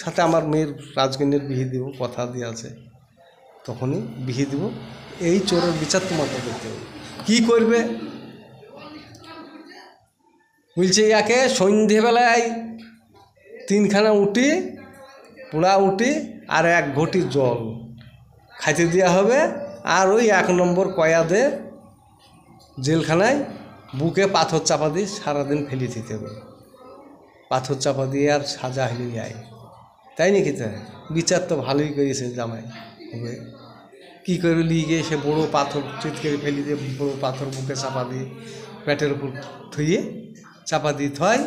সাথে আমার মেয়ের রাজকন্যার বিয়ে দিব, কথা দিয়ে আছে, তখনই বিয়ে দিব, এই চোরের বিচার তোমাকে করতে হবে। কী করবে বলছে, ইয়াকে সন্ধেবেলায় 3খানা উটি, পোড়া উটি আর 1 ঘটি জল খাইতে দেওয়া হবে, আর ওই 1 নম্বর কয়াদে জেলখানায় বুকে পাথর চাপা দিয়ে সারাদিন ফেলে দিতে হবে, পাথর চাপা দিয়ে আর সাজা হলে যায়, তাই নাকি? তাই বিচার তো ভালোই করেছে জামাই হবে। কী করে নিয়ে গিয়ে সে বড়ো পাথর চিৎকে ফেলে দিয়ে, বড়ো পাথর বুকে চাপা দিয়ে পেটের উপর থুয়ে চাপা দিয়ে থয়,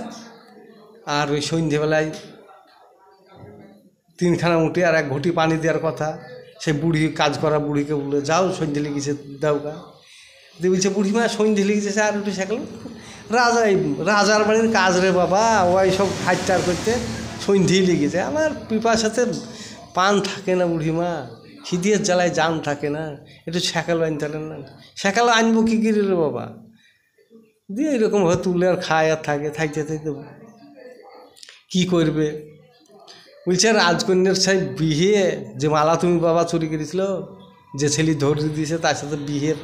আর ওই সন্ধ্যেবেলায় 3খানা উঠে আর 1 ঘটি পানি দেওয়ার কথা, সে বুড়ি কাজ করা বুড়িকে বলে, যাও সন্ধ্যে লেগেছে দাও গা দিয়ে, বলছে বুড়িমা সন্ধ্যে লেগেছে আর উঠে শেখাল, রাজার বাড়ির কাজ রে বাবা, ওই সব খাইটার করতে সন্ধ্যেই লেগেছে, আমার পিপাসাতে পান থাকে না বুড়িমা, খিদিয়ে জ্বালায় জাম থাকে না, একটু শেখালো আনতে না, শেখালো আনবো কী করে রে বাবা, দিয়ে এরকমভাবে তুলে আর খায় আর থাকে, থাকতে থাকতে কী করবে। বলছে রাজকন্যার সেই বিয়ে যে মালা তুমি বাবা চুরি করেছিল, যে ছেলে ধরে দিয়েছে তার সাথে বিয়ের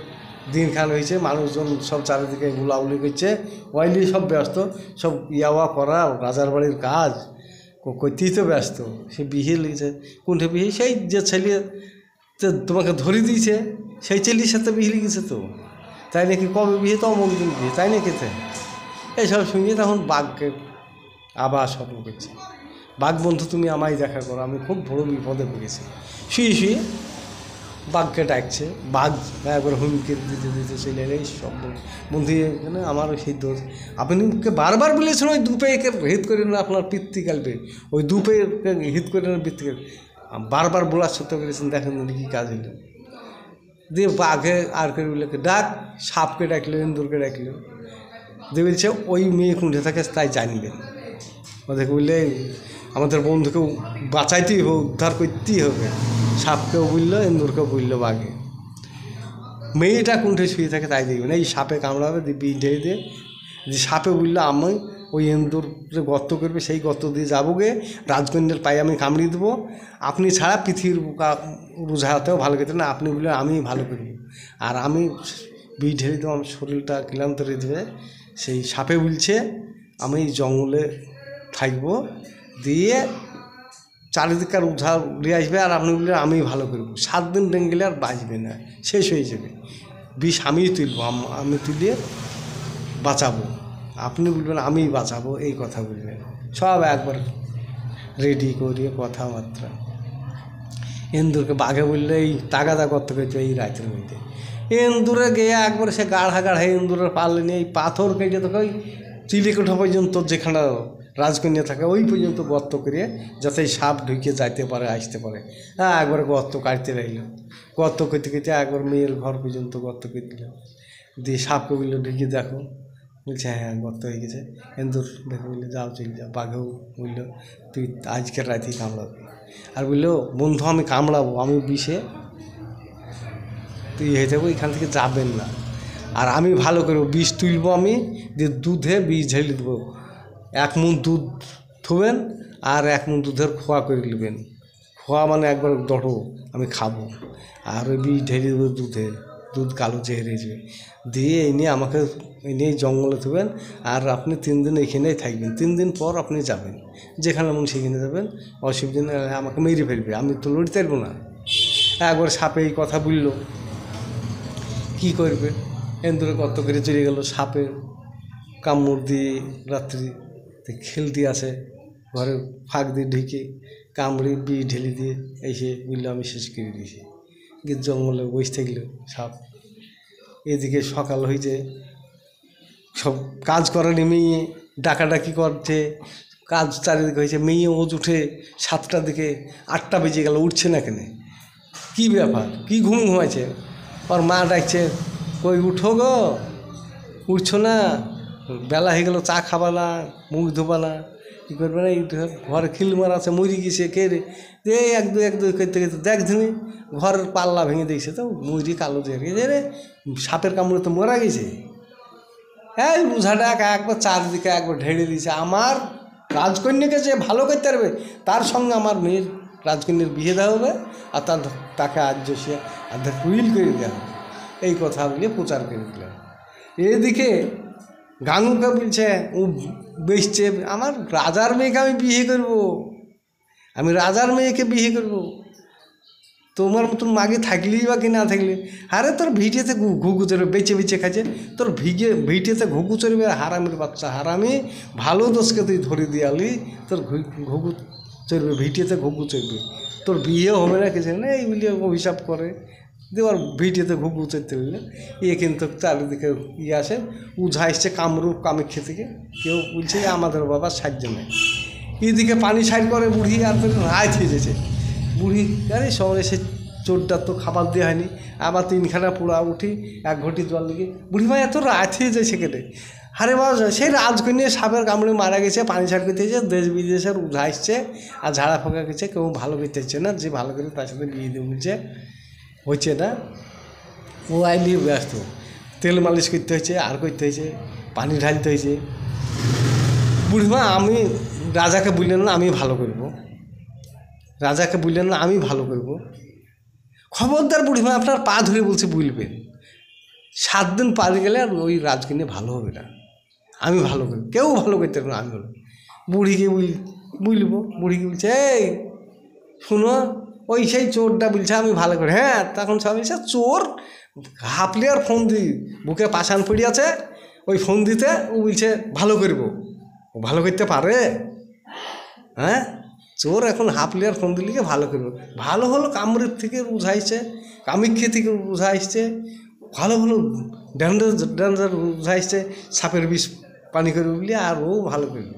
দিনখান হয়েছে, মানুষজন সব চারিদিকে গুলাগুলি করছে, ওয়াইলি সব ব্যস্ত, সব ইয়াওয়া করা রাজার বাড়ির কাজ করতেই তো ব্যস্ত, সে বিয়ে লেগেছে। কোনটা বিয়ে? সেই যে ছেলে তোমাকে ধরে দিয়েছে সেই ছেলের সাথে বিয়ে লেগেছে তো, তাই নাকি? কবে বিয়ে? তো অমুক দিন বিয়ে, তাই নাকি? এইসব শুনিয়ে তখন বাঘকে আবার স্বপ্ন করছে, বাঘ বন্ধু তুমি আমায় দেখা করো, আমি খুব বড় বিপদে পড়েছি। শুয়ে শুয়ে বাঘকে ডাকছে, বাঘ একবার হুমকি দিতে দিতে চলে এলে, এই সব বন্ধু এখানে আমারও সেই দোষ, আপনি বারবার বলেছেন ওই 2 পেয়েকে হিত করে না আপনার পিতৃ কালবে, ওই 2 পেয়েকে হিত করে না পিতৃকাল, বারবার বলার সত্য করেছেন, দেখেন কী কাজ হইল। দিয়ে বাঘে আর করে বলে ডাক, সাপকে ডাকলো, ইন্দুরকে ডাকলো, দিয়ে বলছে ওই মেয়ে কোনটা থাকে তাই জানবেন, ওদেরকে বললে আমাদের বন্ধুকেও বাঁচাইতেই হবে, উদ্ধার করতেই হবে, সাপকেও বললো, ইন্দুরকেও বললো, বাঘে মেয়েটা কোনটা শুয়ে থাকে তাই দেখবেন, এই সাপে কামড়াবে দিয়ে ঢেলে দিয়ে, যে সাপে বললো আমি ওই ইন্দুরে গর্ত করবে, সেই গর্ত দিয়ে যাবো গে, রাজকন্যার পায়ে আমি কামড়িয়ে দেবো, আপনি ছাড়া পৃথিবীর বুঝাতেও ভালো করতে না, আপনি বললে আমি ভালো করব, আর আমি বিষ ঢেলে দেবো, আমার শরীরটা ক্লান্ত হয়ে দেবে। সেই সাপে বলছে আমি জঙ্গলে থাকবো, দিয়ে চারিদিকার উঝা উড়ে আসবে, আর আপনি বললে আমি ভালো করবো, 7 দিন ডেঙ্গেলে আর বাঁচবে না, শেষ হয়ে যাবে, বিষ আমি তুলবো, আমি তুলে বাঁচাবো, আপনি বলবেন আমি বাঁচাবো, এই কথা বলবেন, সব একবার রেডি করিয়ে কথাবার্তা। ইন্দুরকে বাঘে বললে এই তাগাদা করতে করতে এই রাতের মধ্যে ইন্দুরে গিয়ে একবার সে গাঢ়া ইন্দুরের পারলে নিয়ে এই পাথর কেটে তোকে ওই চিলিকোঠা পর্যন্ত যেখানে রাজকন্যা থাকে ওই পর্যন্ত গর্ত করে, যাতে সাপ ঢুকে যাইতে পারে, আসতে পারে, হ্যাঁ একবার গর্ত কাটতে রইল, গর্ত করতে করতে একবার মেয়ের ঘর পর্যন্ত গর্ত করে দিল, দিয়ে সাপকে বললো ঢুকে দেখো, বলছে হ্যাঁ গর্ত হয়ে গেছে, ইন্দুর দেখে বললো যাও চলে যাও, বাঘেও বললো তুই আজকের রাতেই কামড়াবি, আর বললো বন্ধু আমি কামড়াবো, আমি বিষে তুই হয়ে যাবো, এখান থেকে যাবেন না, আর আমি ভালো করবো, বিষ তুলবো আমি, দিয়ে দুধে বিষ ঝেড়ে দেবো, 1 মুঠ দুধ থুবেন আর 1 মুঠ দুধের খোয়া করে নেবেন, খোয়া মানে একবার দটো আমি খাবো, আর ওই বিষ ঢেলে দেবো দুধে, দুধ কালো চেহারে যাবে, দিয়ে এই নিয়ে আমাকে এই নিয়ে জঙ্গলে থুবেন, আর আপনি 3 দিন এখানেই থাকবেন, 3 দিন পর আপনি যাবেন, যেখানে মন সেখানে যাবেন, অসুবিধা নেই, আমাকে মেরে ফেলবে, আমি তো লড়তে পারবো না। একবার সাপে এই কথা বললো, কী করবে, ইন্দুরে কত করে চলে গেল, সাপে কামড় দিয়ে রাত্রি খেলতে আসে, ঘরে ফাঁক দিয়ে ঢুকে কামড়ে বিষ ঢেলে দিয়ে এসে বললো আমি শেষ করে দিয়েছি, গিয়ে জঙ্গলে বসে থাকলো সাপ। এদিকে সকাল হয়েছে, সব কাজ করেনি, মেয়ে ডাকাডাকি করছে, কাজ চারিদিকে হয়েছে, মেয়ে ওজ উঠে 7টার দিকে, 8টা বেজে গেল, উঠছে না কেন, কী ব্যাপার, কী ঘুমাইছে, ওর মা ডাকছে কই উঠো গো, উঠছো না, বেলা হয়ে গেল, চা খাবা না, মুখ ধোবা না, কী করবে না, এই ঘরে খিলমার আছে, মরি গেছে কে রে, যে এক দুই করতে করতে দেখ তুমি ঘরের পাল্লা ভেঙে দেখছে তো মুড়ি কালো দিয়ে গেছে রে, সাপের কামড়ে তো মরা গেছে। এই রোজাটা একবার চারদিকে একবার ঢেড়ে দিয়েছে। আমার রাজকন্যাকে যে ভালো করতে পারবে তার সঙ্গে আমার মেয়ের রাজকন্যার বিয়ে দেওয়া হবে, আর তাকে আজ সে আধা উইল করে দেওয়া হবে, এই কথা বলে প্রচার করে দিলাম। এদিকে গাঙ্গুকে বলছে ও বেসছে, আমার রাজার মেয়েকে আমি বিয়ে করব, আমি রাজার মেয়েকে বিয়ে করব, তোমার মতন মাগে থাকলেই বা কি না থাকলে, আরে তোর ভিটেতে ঘুঘু চড়বে, বেঁচে বেঁচে খাচ্ছে, তোর ভিটেতে ঘুঘু চড়বে, হারামির বাচ্চা হারামি, ভালো দোষকে তুই ধরে দিয়ালি, তোর ঘুঘু চড়বে, ভিটেতে ঘুঘু চড়বে, তোর বিয়ে হবে না কিছু না, এইগুলি অভিশাপ করে দেওয়ার ভিটেতে ঘুঘু চড়তে বললে। কিন্তু চারিদিকে আসে, উঝা এসছে কামরূপ কামাখ্যা থেকে, কেউ বলছে আমাদের বাবা সাহায্য নেই, এদিকে পানি সাইড করে বুড়ি, আর রায় থেকে যেছে বুড়ি, আরে শহরে সে চোরটার তো খাবার দেওয়া হয়নি, আবার 3খানা পোড়া উঠি 1 ঘটি জল লেগে বুড়ি ভাই এত রাত হয়ে যায় সেখানে। আরে বাবা সেই রাজকন্যা সাপের কামড়ে মারা গেছে, পানি ছাড় করতে গেছে, দেশ বিদেশের উঠা আসছে, আর ঝাড়া ফোঁকা গেছে, কেউ ভালো করতে হচ্ছে না, যে ভালো করে তার সাথে বিয়ে দিয়ে বলছে হচ্ছে না, ও আইলি ব্যস্ত, তেল মালিশ করতে হয়েছে, আর করতে হয়েছে, পানি ঢালতে হয়েছে। বুড়িমা আমি রাজাকে বললেন না আমি ভালো করব, রাজাকে বললেন না আমি ভালো করব, খবরদার বুড়িমা আপনার পা ধরে বলছে বলবেন, 7 দিন পার গেলে আর ওই রাজকন্যা ভালো হবে না, আমি ভালো করব, কেউ ভালো করতে পারবে না, আমি বলব। বুড়িকে বলবো, বুড়িকে বলছে এই শুনো, ওই সেই চোরটা বলছে আমি ভালো করে, হ্যাঁ তখন সব বলছে চোর হাফলি আর ফোন দিই বুকে পাশান পড়ে আছে, ওই ফোন দিতে ও বলছে ভালো করব, ও ভালো করতে পারে, হ্যাঁ চোর এখন হাফলি আর ফোন দিলিকে ভালো করবো, ভালো হলো কামরূপ থেকে বুঝাইছে, কামাখ্যা থেকে বুঝাইছে, ভালো ভালো ড্যান্ডার বুঝাইছে, সাপের বিষ পানি করবে বলি, আর ও ভালো করবে,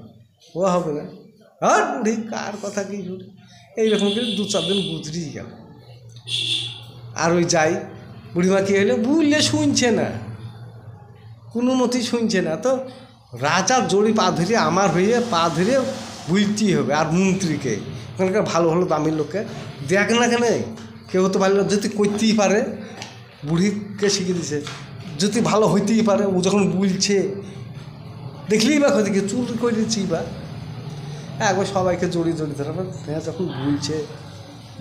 ও হবে না, আর বুড়ি কার কথা কি শুনি, এইরকম করে 2-4 দিন গুজরিয়ে গেল। আর ওই যাই বুড়িমা কী হলো বুঝলে শুনছে না, কোনো মতেই শুনছে না, তো রাজার জড়ি পা ধরে আমার হয়ে পা ধরে বুঝতেই হবে, আর মন্ত্রীকে ওখানকার ভালো ভালো দামি লোককে দেখ না কেন, কেউ তো ভালো যদি করতেই পারে, বুড়িকে শিখিয়ে দিছে যদি ভালো হইতেই পারে, ও যখন বুলছে দেখলেই বা কোথায় চুল করে দিচ্ছি বা একবার সবাইকে জড়িয়ে ধরে, হ্যাঁ যখন বুলছে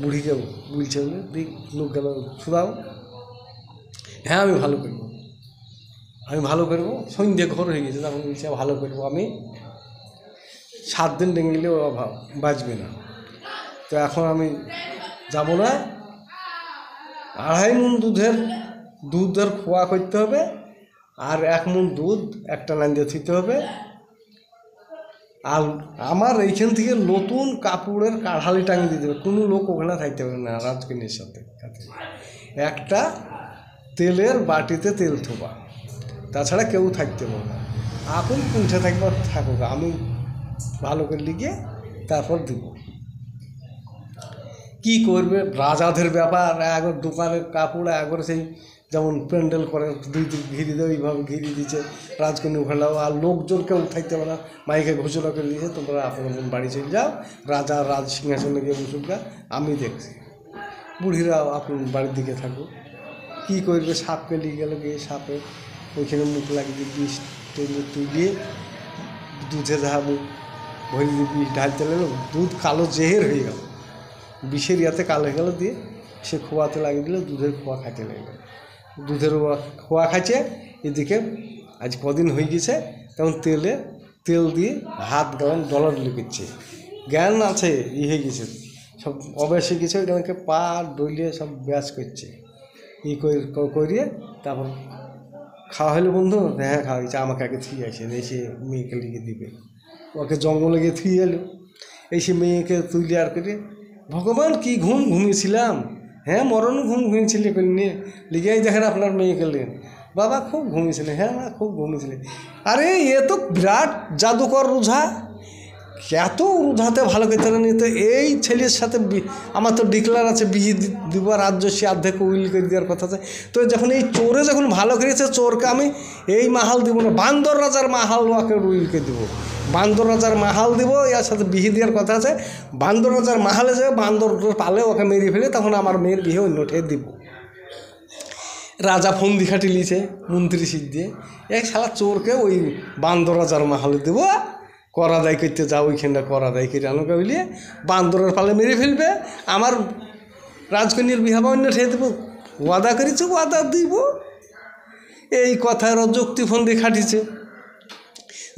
বুড়িকে বুলছে বলে দিক লোক গেল শুধাও, হ্যাঁ আমি ভালো করবো, আমি ভালো করবো, সন্ধ্যে ঘর হয়ে গেছে, তখন বলছে ভালো করবো আমি, 7 দিন ডেঙ্গিলেও বাঁচবে না, তো এখন আমি যাব না, 2.5 মণ দুধের খোয়া করতে হবে, আর 1 মণ দুধ একটা লাইন দিয়ে থিতে হবে, আর আমার এইখান থেকে নতুন কাপড়ের কাঠালি টাঙিয়ে দিতে হবে, কোনো লোক ওখানে থাকতে পারবে না রাজকন্যার সাথে, একটা তেলের বাটিতে তেল থোবা, তাছাড়া কেউ থাকতে পারবে না, আপন পুঁছে থাকবার থাকুক, আমি ভালো করে লিখে তারপর দিব। কী করবে রাজাদের ব্যাপার, একবার দোকানের কাপড় একবার সেই যেমন প্যান্ডেল করে 2 দিন ঘিরে দেয়, ওইভাবে ঘিরে দিচ্ছে, রাজকন্যা ফেলাও, আর লোকজন কেউ থাকতে পারে না, মাইকে ঘোষণা করে দিয়েছে তোমরা আপনার বাড়ি চলে যাও, রাজা রাজ সিংহাসনে গিয়ে বসুক, আমি দেখছি, বুড়িরা আপনার বাড়ির দিকে থাকুক। কী করবে সাপকে নিয়ে গেল, গিয়ে সাপে ওইখানে মুখ লাগিয়ে বিষ টেনে তুলিয়ে দুধে যাবো ভরি দিয়ে বিষ ঢালতে লাগলো, দুধ কালো জেহের হয়ে গেল, বিষের ইয়াতে কালো হয়ে গেল, দিয়ে সে খোয়াতে লাগিয়ে দিল, দুধের খোয়া খাইতে লাগলো, দুধের খোয়া খাইছে, এদিকে আজ কদিন হয়ে গেছে, তখন তেল দিয়ে হাত গরম ডলার লিখেছে, জ্ঞান আছে হয়ে গেছে, সব অভ্যাস হয়ে গেছে, ওইখানে পা ডলিয়ে সব ব্যাস করছে, করিয়ে তারপর খাওয়া হলো বন্ধু, হ্যাঁ খাওয়া গেছে, আমাকে আগে থুয়ে আসে, এসে মেয়েকে লিখে দিবে, ওকে জঙ্গলে গিয়ে থুয়ে এলো, এসে মেয়েকে তুলে আর করে, ভগবান কি ঘুমিয়েছিলাম, হ্যাঁ মরণ ঘুমিয়েছিলে নিয়ে লিখে দেখেন আপনার মেয়েকে নেন, বাবা খুব ঘুমিয়েছিলেন, হ্যাঁ মা খুব ঘুমিয়েছিলেন, আরে এ তো বিরাট জাদুকর ওঝা, এত উধাতে ভালো করতে নিয়ে তো এই ছেলের সাথে আমার তো ডিক্লার আছে বিয়ে দিব, রাজ্য সে অর্ধেক উইল করে দেওয়ার কথা আছে। তো যখন এই চোরে যখন ভালো করেছে, চোরকে আমি এই মাহাল দিব না, বান্দর রাজার মাহাল ওকে উইলকে দেবো, বান্দর রাজার মাহাল দিব, এর সাথে বিয়ে দেওয়ার কথা আছে। বান্দর রাজার মাহালে যাবে, বান্দর পালে ওকে মেরে ফেলে তখন আমার মেয়ের বিয়ে অন্য ঠেয়ে দিব। রাজা ফন্দি খাটি লিছে মন্ত্রী সিদ্ধ দিয়ে, এক শালা চোরকে ওই বান্দর রাজার মাহালে দেবো, করা দায় করতে যাও, ওইখানটা করা দায় করে আনোকে বলিয়ে বান্দরের পালে মেরে ফেলবে, আমার রাজকন্যার বিহাবা অন্য ঠেয়ে দেবো, ওয়াদা করেছে ওয়াদা দিব। এই কথার যুক্তি ফন্দি খাটিছে,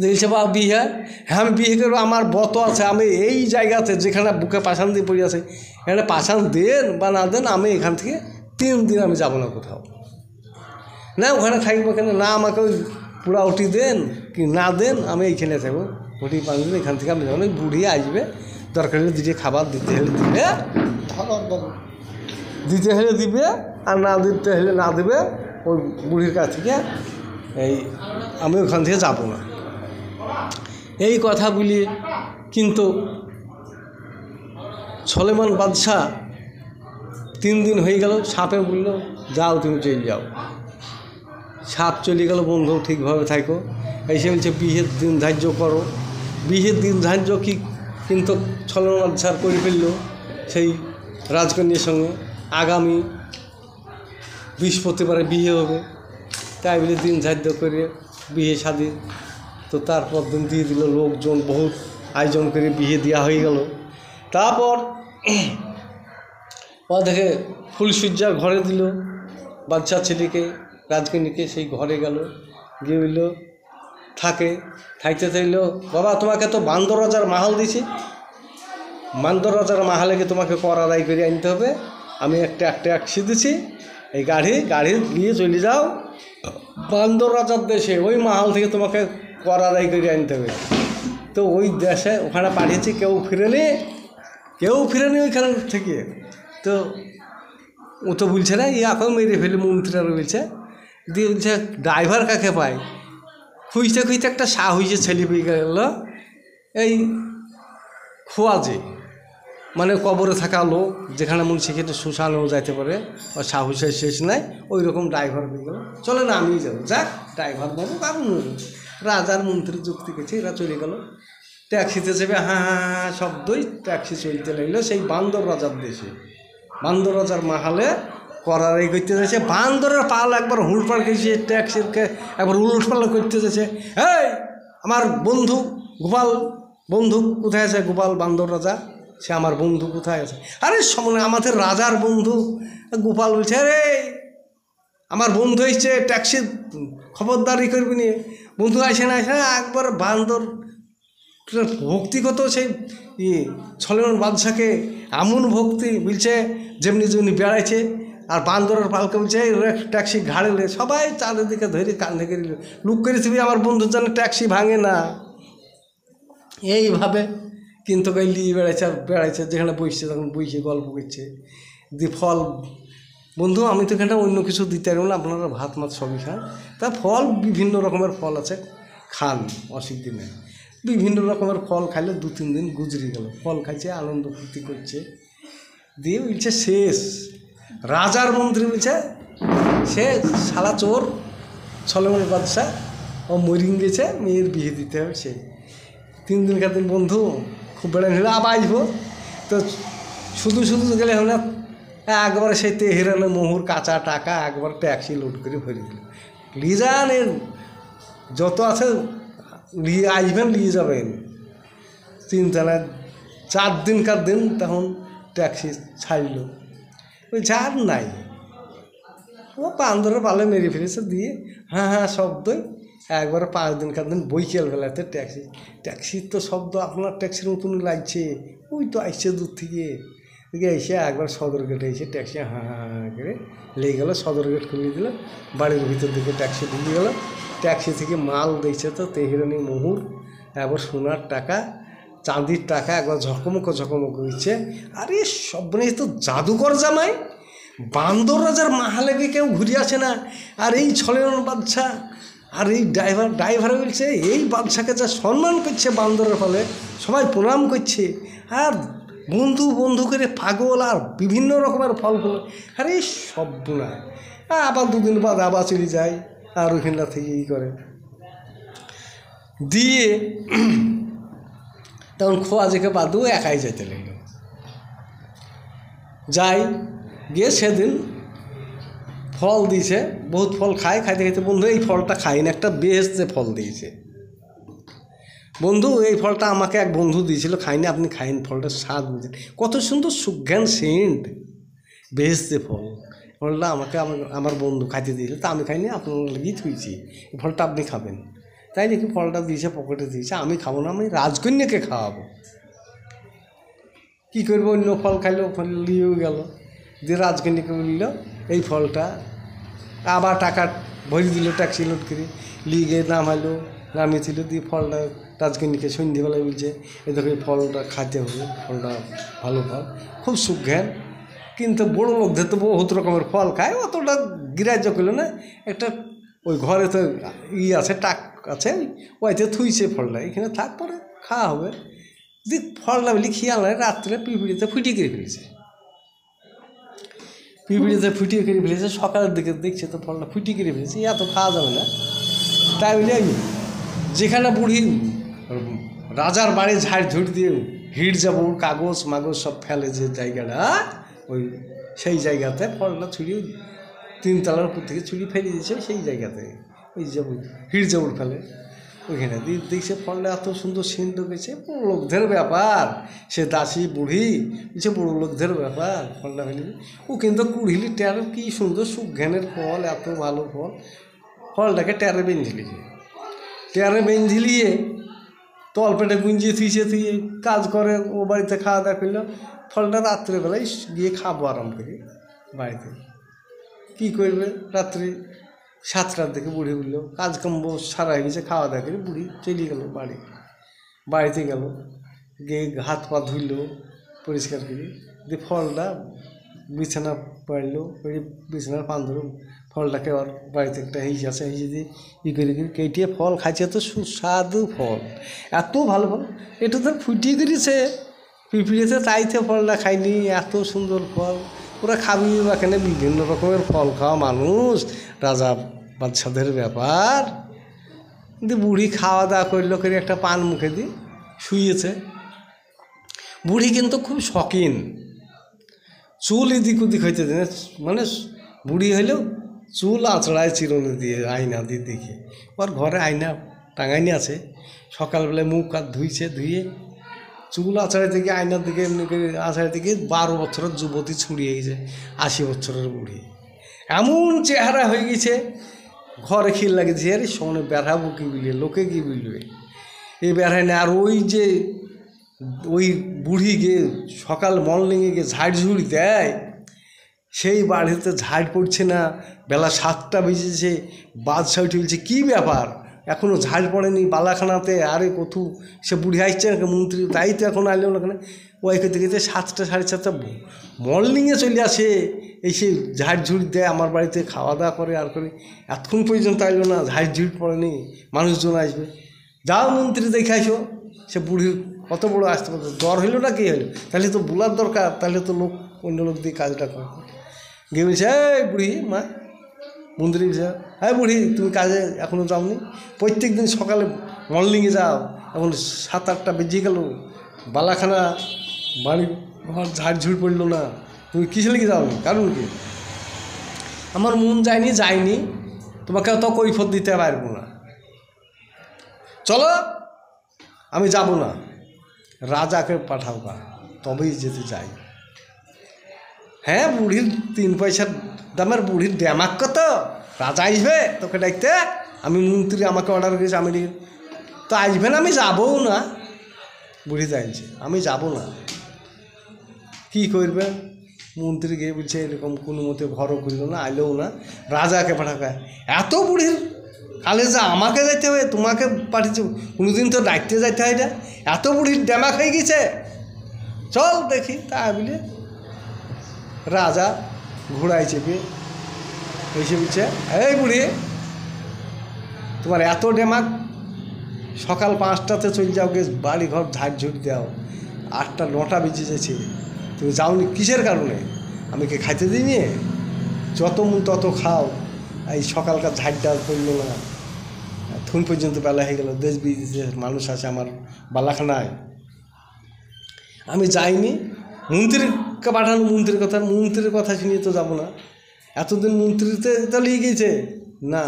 দেখছে বা বিয়ে, হ্যাঁ আমি বিয়ে করবো, আমার বত আছে, আমি এই জায়গাতে যেখানে বুকে পাশান দিয়ে পড়ে আছে এখানে পাশান দেন বা না দেন, আমি এখান থেকে 3 দিন আমি যাবো না কোথাও, না ওখানে থাকবো কেন, না আমাকে ওই পুরা উঠি দেন কি না দেন, আমি এইখানে থাকবো, উঠি 5 দিন এখান থেকে আমি যাবো। বুড়ি আসবে, দরকার হলে দিতে খাবার দিতে হলে দিবে, দিতে হলে দিবে, আর না দিতে হলে না দেবে। ওই বুড়ির কাছ থেকে আমি ওখান থেকে যাবো না, এই কথা বলি। কিন্তু সলেমান বাদশাহ 3 দিন হয়ে গেল, সাপে বলল যাও তুমি চলে যাও। সাপ চলে গেল, বন্ধু ঠিকভাবে থাকো, এসে বলছে বিয়ের দিন ধার্য করো। বিয়ের দিন ধার্য কি কিন্তু সলেমান বাদশাহ করে ফেললো সেই রাজকন্যার সঙ্গে, আগামী বৃহস্পতিবারে বিয়ে হবে, তাই বলে দিন ধার্য করে বিয়ে শাদী। তো তারপর দিন দিয়ে দিল, লোকজন বহুত আয়োজন করে বিয়ে দেওয়া হয়ে গেল। তারপর ও দেখে ফুলসজ্জা ঘরে দিল বাচ্চা ছেলেকে, রাজকন্যাকে, সেই ঘরে গেল, গিয়ে বলল থাকতে চাইল, বাবা তোমাকে তো বান্দর রাজার মাহাল দিছি, বান্দর রাজার মাহালেকে তোমাকে কর আদায় করে আনতে হবে, আমি একটা ট্যাক্সি দিছি, এই গাড়ি নিয়ে চলে যাও বান্দর রাজার দেশে, ওই মাহাল থেকে তোমাকে কর আদায় করে আনতে হবে। তো ওই দেশে ওখানে পাঠিয়েছি, কেউ ফিরেনি ওইখান থেকে। তো ও তো বলছে না, ইয়াকেও মেরে ফেলে, মন্ত্রীরা বলছে, দিয়ে বলছে ড্রাইভার কাকে পায়, খুঁজতে একটা হয়েছে ছেলে পেয়ে গেল, এই খোয়াজে মানে কবরে থাকা লোক, যেখানে মন সেখানে শ্মশানেও যাইতে পারে, বা সাহসের শেষ নাই, ওই রকম ড্রাইভার পেয়ে গেল, চলে না আমিই যাবো, যাক ড্রাইভার বাবু কারণ রাজার মন্ত্রী যুক্তি গেছে, এরা চলে গেল। ট্যাক্সিতে চেপে হ্যাঁ শব্দই ট্যাক্সি চলতে লাগলো সেই বান্দর রাজার দেশে, বান্দর রাজার মাহালে করারাই করতে যাচ্ছে। বান্দরের পাল একবার হুড়পাড় করেছে, ট্যাক্সিকে একবার উলটপাল্লা করতে যাচ্ছে, এই আমার বন্ধু গোপাল, বন্ধু কোথায় আছে? গোপাল বান্দর রাজা, সে আমার বন্ধু কোথায় আছে? আরে সামনে আমাদের রাজার বন্ধু। গোপাল বলছে, আরে আমার বন্ধু এসছে, ট্যাক্সি খবরদারি করবি নি, বন্ধু আসে না একবার বান্দর ভক্তিগত সেই সলেমান বাদশাকে এমন ভক্তি, বলছে যেমনি বেড়াইছে, আর বান্দরের পালকে বলছে ট্যাক্সি ঘাড়লে, সবাই চারিদিকে ধরে কান্দে করে লুক করেছি, আমার বন্ধুর জন্য ট্যাক্সি ভাঙে না, এইভাবে কিন্তু নিয়ে বেড়াইছে যেখানে বসছে, তখন বসে গল্প করছে। ফল বন্ধু আমি তো এখানটা অন্য কিছু দিতে পারবো না, আপনারা ভাত মাছ সবই খান, তা ফল বিভিন্ন রকমের ফল আছে, খান, অসুবিধে নেই। বিভিন্ন রকমের ফল খাইলে 2-3 দিন গুজরে গেল, ফল খাইছে, আনন্দ ফুর্তি করছে, দিয়ে বলছে শেষ। রাজার মন্ত্রী বলছে সে শালা চোর সলেমান বাদশাহ, ও মরিং গেছে, মেয়ের বিয়ে দিতে হবে। সে 3 দিনকার দিন বন্ধু খুব বেড়া হলে আবার আসবো, তো শুধু গেলে হবে না, একবারে সেই তেহরানের মোহর কাঁচা টাকা একবার ট্যাক্সি লোড করে ভরে দিল, নিয়ে যান, এর যত আছে নিয়ে আসবেন, নিয়ে যাবেন। 4 দিনকার দিন তখন ট্যাক্সি ছাড়ল, ওই যার নাই, ও বান্দরের পালে মেরে ফেলেছে, দিয়ে হ্যাঁ শব্দই একবারে 5 দিনকার দিন বৈকাল বেলাতে ট্যাক্সির তো শব্দ আপনার ট্যাক্সির মতন লাগছে, ওই তো আসছে দূর থেকে এসে একবার সদর গেটে এসে ট্যাক্সি হ্যাঁ করে লেগে গেলো, সদর গেট খুলে দিল, বাড়ির ভিতর দিকে ট্যাক্সি ঢুকে গেল। ট্যাক্সি থেকে মাল দিয়েছে তো তেহরানি মোহর, একবার সোনার টাকা, চাঁদির টাকা, একবার ঝকমক হচ্ছে। আরে সব তো জাদুকর জামাই, বান্দর রাজার মাহালেকে কেউ ঘুরে আসে না, আর এই সলেমান বাদশাহ আর এই ড্রাইভার বলছে এই বাদশাকে যা সম্মান করছে বান্দরের ফলে সবাই প্রণাম করছে, আর বন্ধু করে পাগল, আর বিভিন্ন রকমের ফল ফল। আরে সব বোনায় আবার 2 দিন বাদ আবার চলে যায়, আর ওইখানটা থেকে ই করে দিয়ে তখন খোয়াজেকে বাদও একাই যেতে লাগলো। যাই গিয়ে সেদিন ফল দিয়েছে, বহুত ফল খাইতে খাইতে বন্ধু এই ফলটা খাই না, একটা বেহেশতে ফল দিয়েছে বন্ধু, এই ফলটা আমাকে এক বন্ধু দিয়েছিল, খাইনি, আপনি খাইন, ফলটা স্বাদ বুঝেন, কত সুন্দর সুজ্ঞান সেন্ট, বেহেশতে ফলটা আমাকে আমার বন্ধু খাইতে দিয়েছিল, তা আমি খাইনি, আপনার লাগিয়ে থুইছি, এই ফলটা আপনি খাবেন। তাই নাকি ফলটা দিয়েছে, পকেটে দিয়েছে, আমি খাবো না, আমি রাজকন্যাকে খাওয়াবো। কী করবো, অন্য ফল খাইলো, ফল নিয়েও গেল, দিয়ে রাজকন্যাকে বলল এই ফলটা, আবার টাকা ভরি দিল, ট্যাক্সি লোড করে নিয়ে গিয়ে নামাইলো, নামিয়েছিল, দিয়ে ফলটা রাজকন্যাকে সন্ধ্যেবেলায় বলছে এই দেখো এই ফলটা খাইতে হবে, ফলটা ভালো ফল, খুব সুজ্ঞান। কিন্তু বড় লোকদের তো বহুত রকমের ফল খায়, অতটা গ্রাহ্য করলো না, একটা ওই ঘরে তো আছে, টাক আছে, ওইতে থুইছে ফলটা, এখানে থাক, পরে খাওয়া হবে। যদি ফলটা বলি খেয়াল নয়, রাত্রে পিঁপড়িতে ফুটিয়ে করে ফেলেছে, পিঁপড়িতে ফুটিয়ে করে ফেলেছে, সকালের দিকে দেখছে তো ফলটা ফুটিয়ে করে ফেলেছে, এত খাওয়া যাবে না। তাই বলে যেখানে বুড়ি রাজার বাড়ি ঝাড় ঝুড় দিয়ে হিট যাবো, কাগজ মাগজ সব ফেলে যে জায়গাটা, ওই সেই জায়গাতে ফলটা ছুড়িয়ে 3 তলার উপর থেকে ছুরি ফেলে দিয়েছে, সেই জায়গাতে ওই যাবো হিট যাবুর ফেলে ওইখানে দিয়ে দেখছে ফলটা এত সুন্দর সেন্ট গেছে, বড়ো লোকদের ব্যাপার, সে দাসী বুড়ি বলছে বড়ো লোকদের ব্যাপার, ফলটা ফেলে ও কিন্তু কুড়িলি ট্যারে, কী সুন্দর সুজ্ঞানের ফল, এত ভালো ফল, ফলটাকে ট্যারে বেঁধেলিয়ে তলপেটে গুঞ্জিয়ে থুইয়ে কাজ করে, ও বাড়িতে খাওয়া দাওয়া করলো, ফলটা রাত্রেবেলায় গিয়ে খাবো আরাম করে বাড়িতে। কী করবে, রাত্রি 7টার দিকে বুড়ি উঠলো, কাজকর্ম সারা হয়ে গেছে, খাওয়া দাওয়া করে বুড়ি চলে গেল বাড়িতে গেল, গিয়ে হাত পা ধুইল পরিষ্কার করে, দিয়ে ফলটা বিছানা পাড়লো, বিছানার পান ধরো, ফলটাকে ওর বাড়িতে একটা হিসে আছে, হিসে দিয়ে করে কেটিয়ে ফল খাইছে, এত সুস্বাদু ফল, এত ভালো ফল, এটা তো ফুটিয়ে দিয়েছে পিঁপড়িতে, তাইতে ফলটা খাইনি, এত সুন্দর ফল, ওরা খাবি বা কেন, বিভিন্ন রকমের ফল খাওয়া মানুষ, রাজা বাদশাদের ব্যাপার। দিয়ে বুড়ি খাওয়া দাওয়া করলো, করে একটা পান মুখে দিয়ে শুয়েছে। বুড়ি কিন্তু খুব শখিন, চুল এদিক ওদিক হইতে দেয়, মানে বুড়ি হইলেও চুল আঁচড়ায় চিরুনি দিয়ে, আয়না দিয়ে দেখে, ওর ঘরে আয়না টাঙাইনি আছে, সকালবেলায় মুখ হাত ধুয়ে চুল আছাড়ে থেকে আয়নার দিকে এমনি করে আছাড়ে থেকে 12 বছরের যুবতী ছুড়িয়ে গেছে, 80 বছরের বুড়ি, এমন চেহারা হয়ে গেছে, ঘরে খিল লাগিয়েছে, আরে সামনে বেড়াবো কী বলবে, লোকে কী বলবে, এই বেড়ায় না। আর ওই বুড়ি গিয়ে সকাল মর্নিংয়ে গিয়ে ঝাড়ঝুড়ি দেয়, সেই বাড়িতে ঝাড় পড়ছে না, বেলা 7টা বেজেছে, বাদশা উঠে বলছে কী ব্যাপার, এখনও ঝাড় পড়েনি বালাখানাতে, আরে কত সে বুড়ি আসছে না, মন্ত্রী তাই তো এখন আইলো না, কেন ওই করতে গেছে 7টা 7:30 মর্নিংয়ে চলে আসে, এসে ঝাড়ঝুড় দেয় আমার বাড়িতে, খাওয়া দাওয়া করে, আর করে এতক্ষণ পর্যন্ত আইলো না, ঝাড়ঝুড় পড়েনি, মানুষজন আসবে, যাও মন্ত্রী দেখে আসো। সে বুড়ির কত বড় আসতে পারতো, জ্বর হইলো না কি হইলো, তাহলে তো বলার দরকার, তাহলে তো অন্য লোক দিয়ে কাজটা করে। গিয়ে বলছে এই বুড়ি মা, মন্ত্রী বলছে হ্যাঁ বুড়ি তুমি কাজে এখনও যাওনি, প্রত্যেক দিন সকালে মর্নিংয়ে যাও, এখন 7-8টা বেজে গেল, বালাখানা বাড়ি ঘর ঝাড়ঝুড় পড়লো না, তুমি কিসে লেগে যাওনি, কারণ কি? আমার মন যায়নি, তোমাকে অত কৈফত দিতে পারবো না, চলো আমি যাব না, রাজাকে পাঠাও বা তবেই যেতে চাই। হ্যাঁ বুড়ির 3 পয়সার দামের বুড়ির ড্যামাক কত, রাজা আসবে তোকে ডাকতে, আমি মন্ত্রী আমাকে অর্ডার করেছে, আমি তো আসবে না, আমি যাবও না, বুড়ি চাইছে আমি যাব না। কী করবে, মন্ত্রী গিয়ে বলছে এরকম কোনো মতে ঘরও করলো না, আইলেও না, রাজাকে পাঠাবে, এত বুড়ির কালে যা আমাকে যাইতে হবে, তোমাকে পাঠিয়েছে, কোনোদিন তো ডাকতে যাইতে হয় না, এত বুড়ির ড্যামাক হয়ে গেছে, চল দেখি। তা বলে রাজা ঘোড়ায় চেপে এসে বলছে এই বুড়ি তোমার এত ডেমাক, সকাল 5টাতে চলে যাও, গে বাড়ি ঘর ঝাড় ঝুট দাও, 8টা 9টা বেজে যাচ্ছে, তুমি যাওনি কিসের কারণে? আমি কি খাইতে দিই নিয়ে? যত মন তত খাও, এই সকালকার ঝাড়টা করলো না, থুন পর্যন্ত বেলা হয়ে গেল, দেশ বিদেশের মানুষ আছে আমার বালাখানায়। আমি যাইনি, মন্ত্রীকে পাঠানো, মন্ত্রীর কথা শুনিয়ে তো যাবো না। এতদিন মন্ত্রীতে চালিয়ে গিয়েছে না,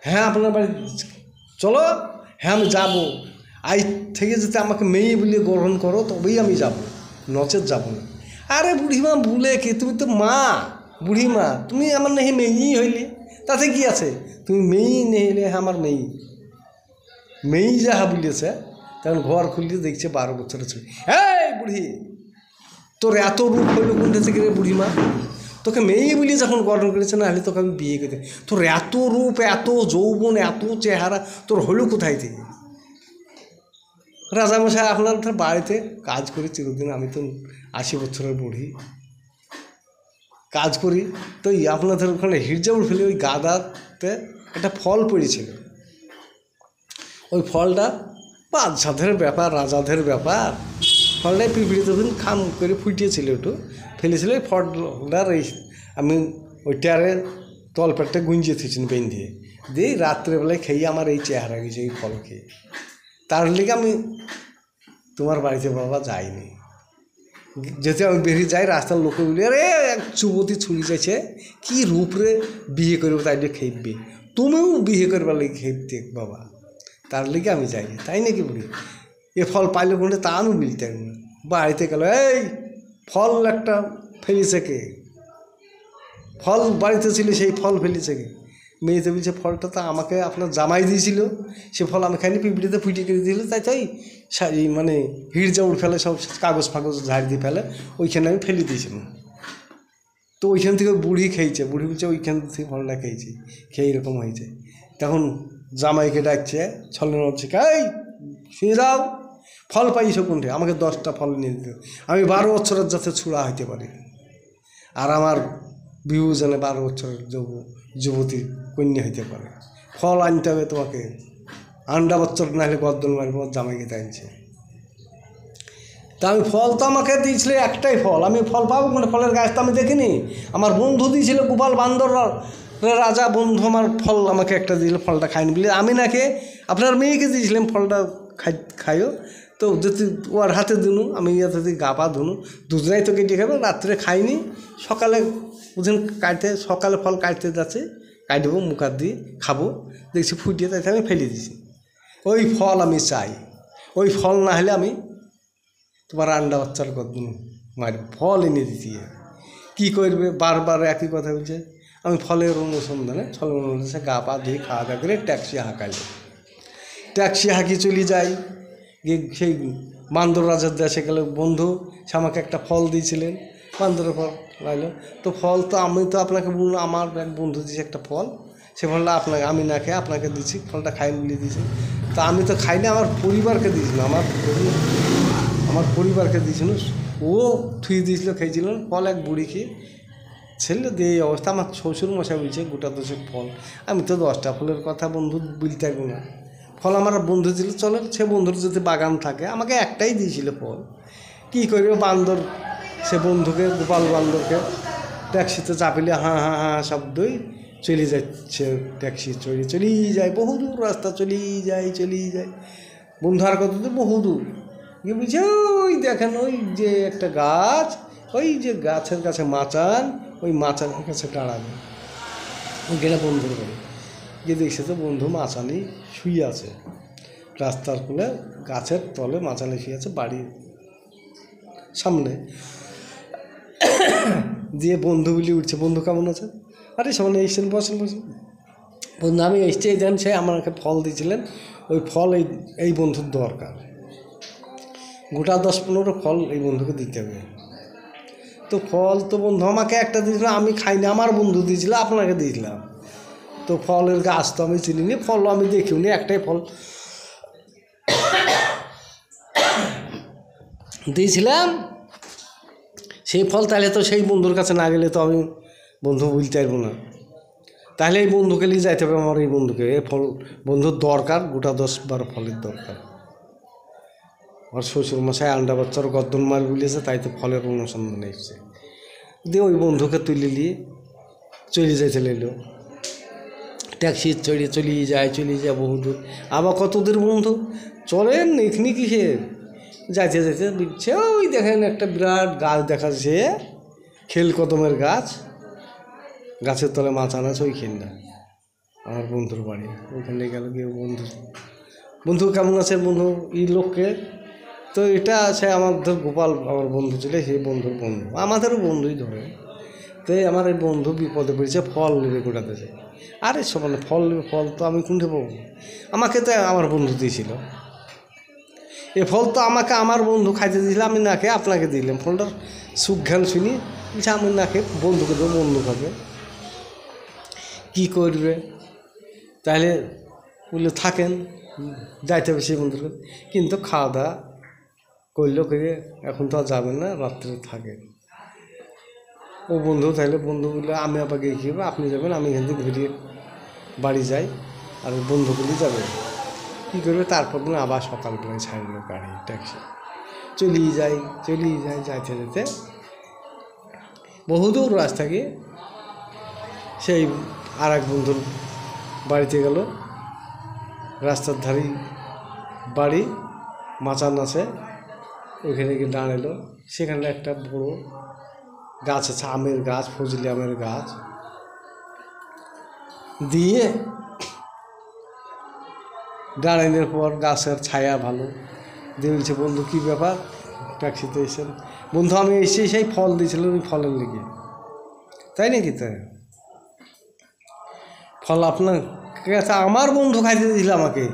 হ্যাঁ আপনার বাড়ি চলো, হ্যাঁ আমি যাবো, আজ থেকে যদি আমাকে মেয়ে বলে গ্রহণ করো তবেই আমি যাব, নচেত যাব না। আরে বুড়িমা বলে কি, তুমি তো মা, বুড়িমা তুমি আমার নাকি মেয়েই হইলে, তাতে কি আছে, তুমি মেয়েই নেইলে আমার মেয়েই যাহা বলিয়েছে। তখন ঘর খুললে দেখছে 12 বছরের ছেলে। এই বুড়ি, তোর এত রূপ হইলো কোনটা থেকে রে বুড়িমা? তোকে মেয়ে বলি যখন গঠন করেছে, না হলে তোকে আমি বিয়ে করতে, তোর এত রূপ, এত যৌবন, এত চেহারা তোর হলো কোথায় থেকে? রাজামশাই আপনার বাড়িতে কাজ করি চিরদিন, আমি তো 80 বছরের বুড়ি, কাজ করি তো আপনাদের ওখানে হিরজাউল ফেলে ওই গাদাতে একটা ফল পড়েছিল, ওই ফলটা বাদশাদের ব্যাপার, রাজাদের ব্যাপার, ফলটাই পিঁপড়ে তখন খাম করে ফুটিয়েছিল, একটু ফেলেছিল। ওই ফলটার এই আমি ওই ট্যারে তলপেটটা গুঞ্জিয়ে থুইছেন পেন দিয়ে রাত্রেবেলায় খেয়ে আমার এই চেহারা গেছে এই ফল খেয়ে। তার লিগে আমি তোমার বাড়িতে বাবা যাইনি। যেতে আমি বেরিয়ে যাই, রাস্তার লোকে বলি আরে এক যুবতী ছুরি যাইছে, কি রূপরে বিয়ে করবো তাই দিয়ে খেপবে, তুমিও বিয়ে করবার লেগে খেপতে বাবা, তার লিগে আমি যাইনি। তাই নাকি বলি, এ ফল পাইলে কোনটা তা আমি মিলতে না। বাড়িতে গেল, এই ফল একটা ফেলেছে কে? ফল বাড়িতে ছিল, সেই ফল ফেলেছে কে? মেয়েতে বলছে ফলটা তো আমাকে আপনার জামাই দিয়েছিল, সে ফল আমি খাইনি, পিঁপড়িতে ফুটিয়ে করে দিয়েছিল, তাই মানে হিড়জাউড় ফেলে সব কাগজ ফাগজ ঝাড় দিয়ে ফেলে, ওইখানে আমি ফেলে দিয়েছিলাম। তো ওইখান থেকে বুড়ি খেয়েছে, বুড়ি বলছে ওইখান থেকে ফলটা খেয়েছি, খেয়ে এরকম হয়েছে। তখন জামাইকে ডাকছে, ছলনা হচ্ছে, এই শুয়ে যাও, ফল পাইছো কোনটা? আমাকে 10টা ফল নিয়ে দিতে, আমি 12 বছরের যাতে ছুড়া হইতে পারি, আর আমার বিহু যেন 12 বছরের যুবতী কন্যা হইতে পারে। ফল আনতে হবে তোমাকে, 8 বছর না হলে গদ্দল মারব, জামাইকে টানছে। তা আমি ফল তো আমাকে দিয়েছিল একটাই ফল, আমি ফল পাবো কোনটা? ফলের গাছ তো আমি দেখিনি, আমার বন্ধু দিয়েছিল, গোপাল বান্দর রাজা বন্ধু আমার ফল আমাকে একটা দিল, ফলটা খাইনি বলে আমি নাকি আপনার মেয়েকে দিয়েছিলাম ফলটা খাইও, তো যদি ওর হাতে ধুনু, আমি ইয়াতে গা পা ধুনু, দুজনাই তো কেটে খাবো, রাত্রে খাইনি, সকালে বুঝুন সকালে ফল কাটতে যাচ্ছে, কাটবো মুখ হাত দিয়ে খাবো, দেখছি ফুটিয়ে, তাই আমি ফেলে দিয়েছি। ওই ফল আমি চাই, ওই ফল না হলে আমি তোমার 8 বাচ্চার কদিন মারব, ফল এনে দিতে। কী করবে, বারবার একই কথা বলছে। আমি ফলের অনুসন্ধানে সে গা পা ধুয়ে খাওয়া দাওয়া করে ট্যাক্সি হাঁকাইল, ট্যাক্সি হাঁকি চলে যাই, গিয়ে সেই বান্দর রাজার দেশে গেলে বন্ধু সে আমাকে একটা ফল দিয়েছিলেন, বান্দরের ফল লাইল। তো ফল তো আমি তো আপনাকে বললাম, আমার এক বন্ধু দিয়েছে একটা ফল, সে ফলটা আপনাকে আমি না খেয়ে আপনাকে দিচ্ছি, ফলটা খাই বলে দিয়েছি। তা আমি তো খাইনি, আমার পরিবারকে দিয়েছিল, আমার পরিবারকে দিয়েছিল, ও থুই দিয়েছিল, খেয়েছিলেন ফল। এক বুড়ি খেয়ে ছেলে দিয়ে এই অবস্থা। আমার শ্বশুর মশাই বলছে গোটা 10 ফল, আমি তো 10টা ফলের কথা বন্ধু বলতে পারবো না। ফল আমার বন্ধু ছিল, চলে সে বন্ধুর যদি বাগান থাকে, আমাকে একটাই দিয়েছিল ফল। কী করবে, বান্দর সে বন্ধুকে, গোপাল বান্দরকে ট্যাক্সিতে চাপিলে হাঁ হাঁ হাঁ শব্দই চলে যাচ্ছে, ট্যাক্সি চলেই যায়, বহুদূর রাস্তা চলেই যায়। বন্ধু আর কত দূর, বহুদূর গিয়ে বুঝছে ওই দেখেন ওই যে একটা গাছ, ওই যে গাছের কাছে মাচান, ওই মাচানের কাছে দাঁড়াবে, ওই গেটা বন্ধুর বাড়ি। গিয়ে দেখছে তো বন্ধু মাচানি শুয়ে আছে, রাস্তার কোলে গাছের তলে মাচানি শুয়ে আছে, বাড়ির সামনে দিয়ে বন্ধু বলি উঠছে, বন্ধু কেমন আছে? আরে সামনে এসছেন, বসেন। বন্ধু আমি এসছি, এই দেন, সে আমাকে ফল দিয়েছিলেন, ওই ফল এই বন্ধুর দরকার, গোটা 10-15 ফল এই বন্ধুকে দিতে হবে। তো ফল তো বন্ধু আমাকে একটা দিয়েছিল, আমি খাইনি, আমার বন্ধু দিয়েছিল, আপনাকে দিয়েছিলাম। তো ফলের গাছ তো আমি চিনিনি, ফল আমি দেখিও নি, একটাই ফল দিয়েছিলাম, সেই ফল। তাহলে তো সেই বন্ধুর কাছে না গেলে তো আমি বন্ধু বলতে পারবো না। তাহলে এই বন্ধুকে নিয়ে যাইতে হবে আমার, এই বন্ধুকে এ ফল বন্ধুর দরকার, গোটা 10-12 ফলের দরকার। আমার শ্বশুরমশাই আন্ডা বাচ্চার গদ্দন মার বুলিয়েছে, তাই তো ফলের অনুসন্ধানে এসছে। দিয়ে ওই বন্ধুকে তুলে নিয়ে চলে যাইতে লাগলো, ট্যাক্সি চলে যায় বহুদূর। আবার কত দূর বন্ধু চলেন এখানে কিসের, যাইতে যাইতে দিচ্ছে ওই দেখেন একটা বিরাট গাছ দেখা যাচ্ছে, খেল কদমের গাছ, গাছের তলে মাচান আছে, ওইখানটা আমার বন্ধুর বাড়ি। ওইখানে গেল গিয়ে বন্ধু কেমন আছে বন্ধু, এই লোককে তো এটা আছে আমার গোপাল, আমার বন্ধু ছিল, সেই বন্ধুর বন্ধু, আমাদেরও বন্ধুই ধরে। তো আমার এই বন্ধু বিপদে পড়েছে, ফল নেবে গোটাতে যায়। আরে সমান ফল নেবে, ফল তো আমি কোনটা পাবো, আমাকে তো আমার বন্ধু দিয়েছিল, এ ফল তো আমাকে আমার বন্ধু খাইতে দিয়েছিল, আমি না খেয়ে আপনাকে দিলাম। ফলটার সুঘ্রাণ শুনি, আমি না খেয়ে বন্ধুকে দেবো, বন্ধু খাবে, কী করবে? তাহলে বললে থাকেন, যাইতে হবে সেই বন্ধুর কাছে। কিন্তু খাওয়া দাওয়া করলো, করে এখন তো আর যাবেন না, রাত্রে থাকে। ও বন্ধু তাহলে বন্ধু বললে আমি আবার গিয়ে খেয়ে আপনি যাবেন, আমি এখান থেকে ঘুরিয়ে বাড়ি যাই, আর বন্ধুগুলি যাবে। কী করবে? তারপর দিন আবার সকালবেলায় ছাড়লো গাড়ি, ট্যাক্সি, চলিয়ে যায় যাইতে যেতে বহুদূর রাস্তা গিয়ে সেই আর এক বন্ধুর বাড়িতে গেল। রাস্তার ধারেই বাড়ি, মাচান আছে, ওইখানে গিয়ে দাঁড়ালো। সেখানে একটা বড় গাছ আছে, আমের গাছ, ফজলি আমের গাছ। দিয়ে দাঁড়ানোর পর গাছের ছায়া ভালো, দিয়ে বলছে বন্ধু কী ব্যাপার, ট্যাক্সিতে এসেছেন? বন্ধু আমি এসে সেই ফল দিয়েছিলাম, ওই ফলের লেগে। তাই নাকি? তাই ফল আপনার কাছে আমার বন্ধু খাইতে দিয়েছিল আমাকে,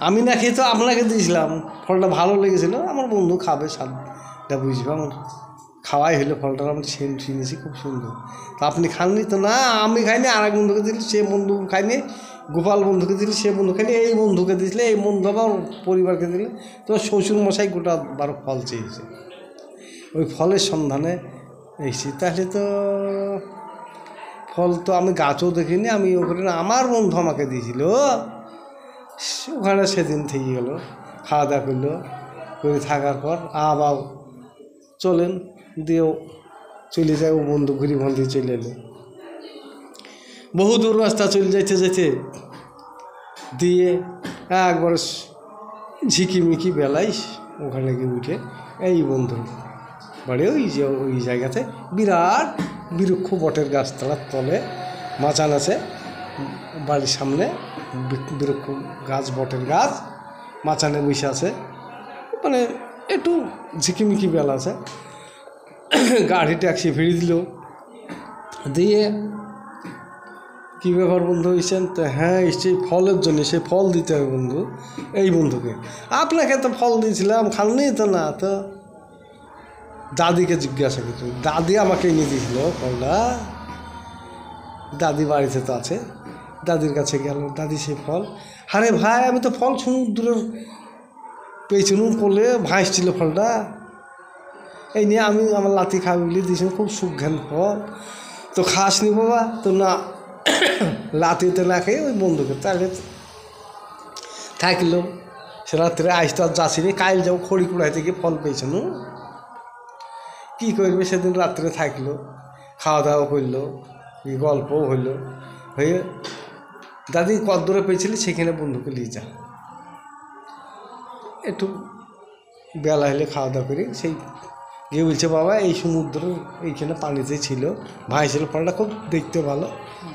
আমি না খেয়ে তো আপনাকে দিয়েছিলাম। ফলটা ভালো লেগেছিলো, আমার বন্ধু খাবে, স্বাদটা বুঝবে, আমার খাওয়াই হলো। ফলটা আমি শুনেছি খুব সুন্দর। তা আপনি খাননি? তো না আমি খাইনি, আর এক বন্ধুকে দিল, সে বন্ধু খাইনি, গোপাল বন্ধুকে দিল, সে বন্ধু খাইনি, এই বন্ধুকে দিয়েছিল, এই বন্ধু আবার পরিবারকে দিলে। তো শ্বশুরমশাই গোটা 12 ফল চেয়েছে, ওই ফলের সন্ধানে এসেছি। তাহলে তো ফল তো আমি গাছও দেখিনি, আমি ওখানে আমার বন্ধু আমাকে দিয়েছিল, ওখানে সেদিন থেকে গেল। খাওয়া দাওয়া করলো, করে থাকার পর আবার চলেন, দিয়েও চলে যায়। ও বন্ধু ঘুরি বন্ধু চলে এলো, বহু দূর রাস্তা চলে যেতে দিয়ে একবার ঝিকিমিকি বেলায় ওখানে গিয়ে উঠে এই বন্ধু বাড়ি ওই জায়গাতে বিরাট বৃক্ষ, বটের গাছতলার তলে মাচান আছে, বাড়ির সামনে বৃক্ষ গাছ, বটের গাছ, মাচানে বসে আছে, মানে একটু ঝিকিমিকি বেলা আছে। গাড়ি ট্যাক্সি ফিরিয়ে দিল। দিয়ে কী ব্যাপার বন্ধু এসেছেন? তো হ্যাঁ এসছি ফলের জন্য, সে ফল দিতে হবে বন্ধু, এই বন্ধুকে। আপনাকে তো ফল দিয়েছিলাম, খাননি তো? না তো দাদিকে জিজ্ঞাসা করছি, দাদি আমাকে এনে দিয়েছিল ফলটা, দাদি বাড়িতে তো আছে, দাদির কাছে গেল, দাদি সেই ফল। আরে ভাই আমি তো ফল সমুদ্রের পেছনু করলে ভাসছিল ফলটা, এই নিয়ে আমি আমার লাতি খাবি বলে দিয়েছিলাম, খুব সুঘ্রাণ ফল, তো খাসনি বাবা? তো না, লাতিতে না খেয়ে ওই বন্ধুকে তাহলে থাকলো। সে রাত্রে আইসটা যাচ্ছিনি, কাইল যাবো খড়ি কুড়াই থেকে ফল পেয়েছেন, কী করবে? সেদিন রাত্রে থাকলো, খাওয়া দাওয়া করলো, গল্পও হইলো, হয়ে দাদি কদ্দূরে পেয়েছিলি সেখানে বন্ধুকে নিয়ে যা, একটু বেলা হলে খাওয়া দাওয়া করি। সেই গিয়ে বলছে বাবা এই সমুদ্র এইখানে পানিতে ছিল, ভাইছিল ফলটা, খুব দেখতে ভালো,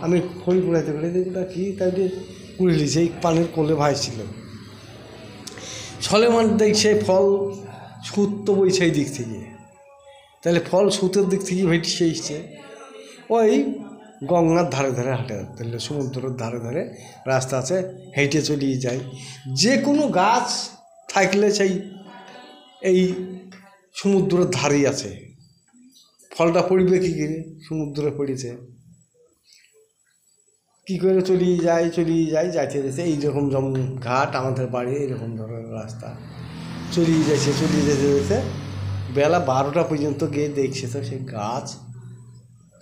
আমি খড়ি কুড়াইতে পারি, দেখি কি তাই কুড়িলি, সেই পানির কোলে ভাইছিল। সলেমান দেখ সেই ফল সুত তো বই সেই দিক থেকে, তাহলে ফল সুতের দিক থেকে ভেটে এসছে। ওই গঙ্গার ধারে ধারে হাঁটে, তাহলে সমুদ্রের ধারে ধারে রাস্তা আছে, হেঁটে চলিয়ে যায়। যে কোনো গাছ থাকলে সেই এই সমুদ্রের ধারেই আছে, ফলটা পড়বে কী করে? সমুদ্রে পড়েছে, কী করে চলিয়ে যায় যাইতে যেতে এইরকম যেমন ঘাট আমাদের বাড়ি, এরকম ধরনের রাস্তা চলিয়ে যেতে যেতে বেলা 12টা পর্যন্ত গিয়ে দেখছে তো সেই গাছ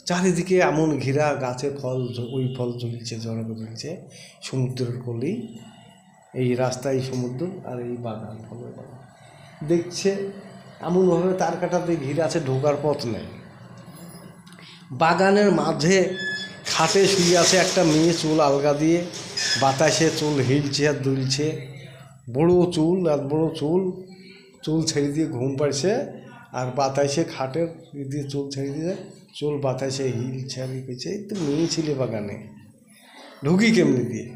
চারিদিকে এমন ঘেরা, গাছে ফল, ওই ফল ঝুলছে, জড়ো ঝুলছে, সমুদ্রের কোলেই এই রাস্তায় সমুদ্র আর এই বাগান, ফলের বাগান দেখছে। এমনভাবে তার কাটাতে ঘিরে আছে, ঢোকার পথ নেই। বাগানের মাঝে খাটে শুয়ে আছে একটা মেয়ে, চুল আলগা দিয়ে, বাতাসে চুল হিলছে আর দুলছে, বড়ো চুল, এত বড়ো চুল, চুল ছেড়ে দিয়ে ঘুম পাড়ছে, আর বাতাসে খাটের দিয়ে চুল ছেড়ে দিয়ে চুল বাতাসে হিলছে আর পেয়েছে। এই তো মেয়ে ছিলে বাগানে, ঢুকি কেমনি দিয়ে,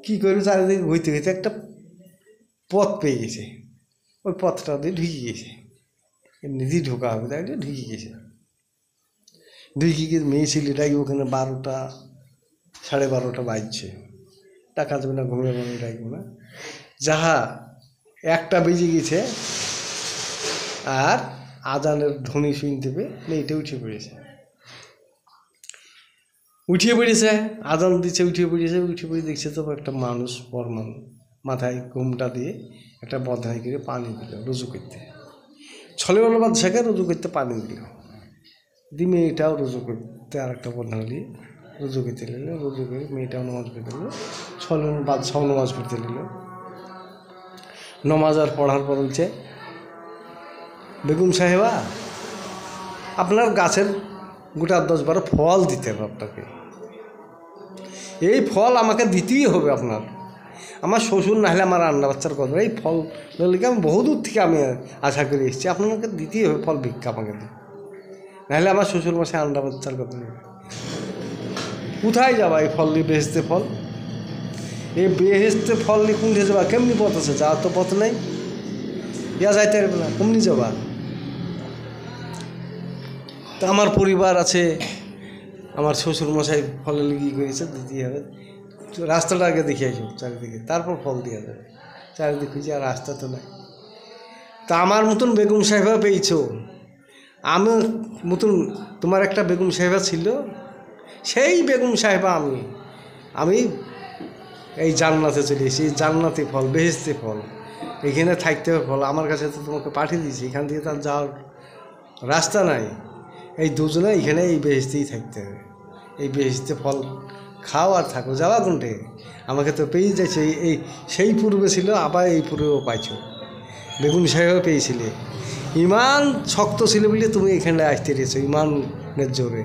কী করে চারিদিকে ঘুরতে ঘুরতে একটা পথ পেয়ে গেছে, ওই পথটা দিয়ে ঢুকে গেছে, এমনি দিয়ে ঢোকা হবে তাই ঢুকে গেছে। ঢুকে গিয়ে মেয়ে ছেলেটাকে ওখানে 12টা, 12:30 বাজছে, টাকা দেবে না, ঘুমিয়ে ঘুমিয়ে ডাকবো না, যাহা 1টা বেজে গেছে, আর আজানের ধ্বনি শুনতে পেয়ে মেয়েটা উঠে পড়েছে, আজান দিচ্ছে, উঠে পড়ে দেখছে তো একটা মানুষ, বড় মানুষ, মাথায় ঘুমটা দিয়ে একটা বদনাই করে পানি দিল রুজু করতে। ছলেবেলা বাদশাকে রুজু করতে পানি দিল, দিয়ে মেয়েটাও রুজু করতে আর একটা বদনা দিয়ে রুজু করতে নিল, রুজু করে মেয়েটাও নামাজ পড়তে নিল, ছলেবেলা বাদশাও নামাজ পড়তে নিল। নমাজ আর পড়ার পর বলছে, বেগম সাহেবা, আপনার গাছের গোটা 10-12 ফল দিতে হবে আপনাকে, এই ফল আমাকে দিতেই হবে আপনার, আমার শ্বশুর নাহলে আমার রান্না বাচ্চার কথা, এই ফল লিখে আমি বহুদূর থেকে আমি আশা করে এসেছি, আপনাকে দিতেই হবে ফল, ভিক্ষা আমাকে দিই, নাহলে আমার শ্বশুর মশাই রান্না বাচ্চার কথা নেই। কোথায় যাবা এই ফল নিয়ে, বেহেশতে ফল, এই বেহেশতে ফল নিয়ে কোনঠে যাবা, কেমনি পথ আছে, যাওয়ার তো পথ নেই, ইয়া যাইতে পারবে না, কেমনি যাবা, তা আমার পরিবার আছে, আমার শ্বশুর মশাই ফলে লিগি করেছে, দিতেই হবে, রাস্তাটা আগে দেখে আসো চারিদিকে, তারপর ফল দেওয়া যাবে, চারিদিকে খুঁজে আর রাস্তা তো নাই। তা আমার মতন বেগম সাহেবা পেয়েছো, আমি মতন তোমার একটা বেগম সাহেবা ছিল, সেই বেগম সাহেবা আমি এই জান্নাতে চলে এসেছি, জান্নাতে ফল, বেহেশতে ফল, এখানে থাকতে হবে ফল, আমার কাছে তো তোমাকে পাঠিয়ে দিয়েছি, এখান থেকে তার যাওয়ার রাস্তা নাই, এই দুজনে এখানে এই বেহেশতেই থাকতে হবে, এই বেহেশতে ফল খাও আর থাকো, যাওয়া কোনটে, আমাকে তো পেয়ে যাচ্ছে, এই সেই পূর্বে ছিল, আবার এই পূর্বেও পাইছো, বেগুন সাহেবও পেয়েছিলে, ইমান শক্ত ছিল বলে তুমি এখানে আসতে রয়েছো, ইমানের জোরে,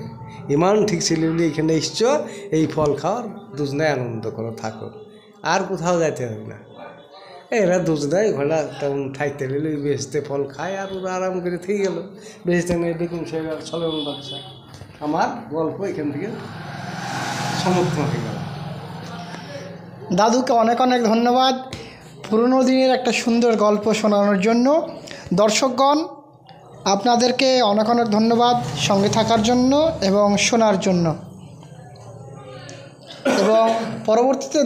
ইমান ঠিক ছিল বলে এখানে এসছো, এই ফল খাওয়ার দুজনায় আনন্দ করো, থাকো, আর কোথাও যাইতে হবে না। এরা দুজনায় ঘোড়া তেমন থাকতে গেলে ওই বেহেশতে ফল খায়, আর ওরা আরাম করে থেকে গেল, বেহেশতে নেই বেগম সাহেব আর ছলেবেলা বাদশা। আমার গল্প এখান থেকে সমাপ্ত হয়ে গেল। দাদুকে অনেক অনেক ধন্যবাদ পুরনো দিনের একটা সুন্দর গল্প শোনানোর জন্য। দর্শকগণ, আপনাদেরকে অনেক অনেক ধন্যবাদ সঙ্গে থাকার জন্য এবং শোনার জন্য, এবং পরবর্তীতে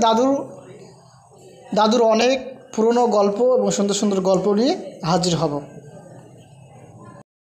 দাদুর অনেক পুরনো গল্প এবং সুন্দর সুন্দর গল্প নিয়ে হাজির হব।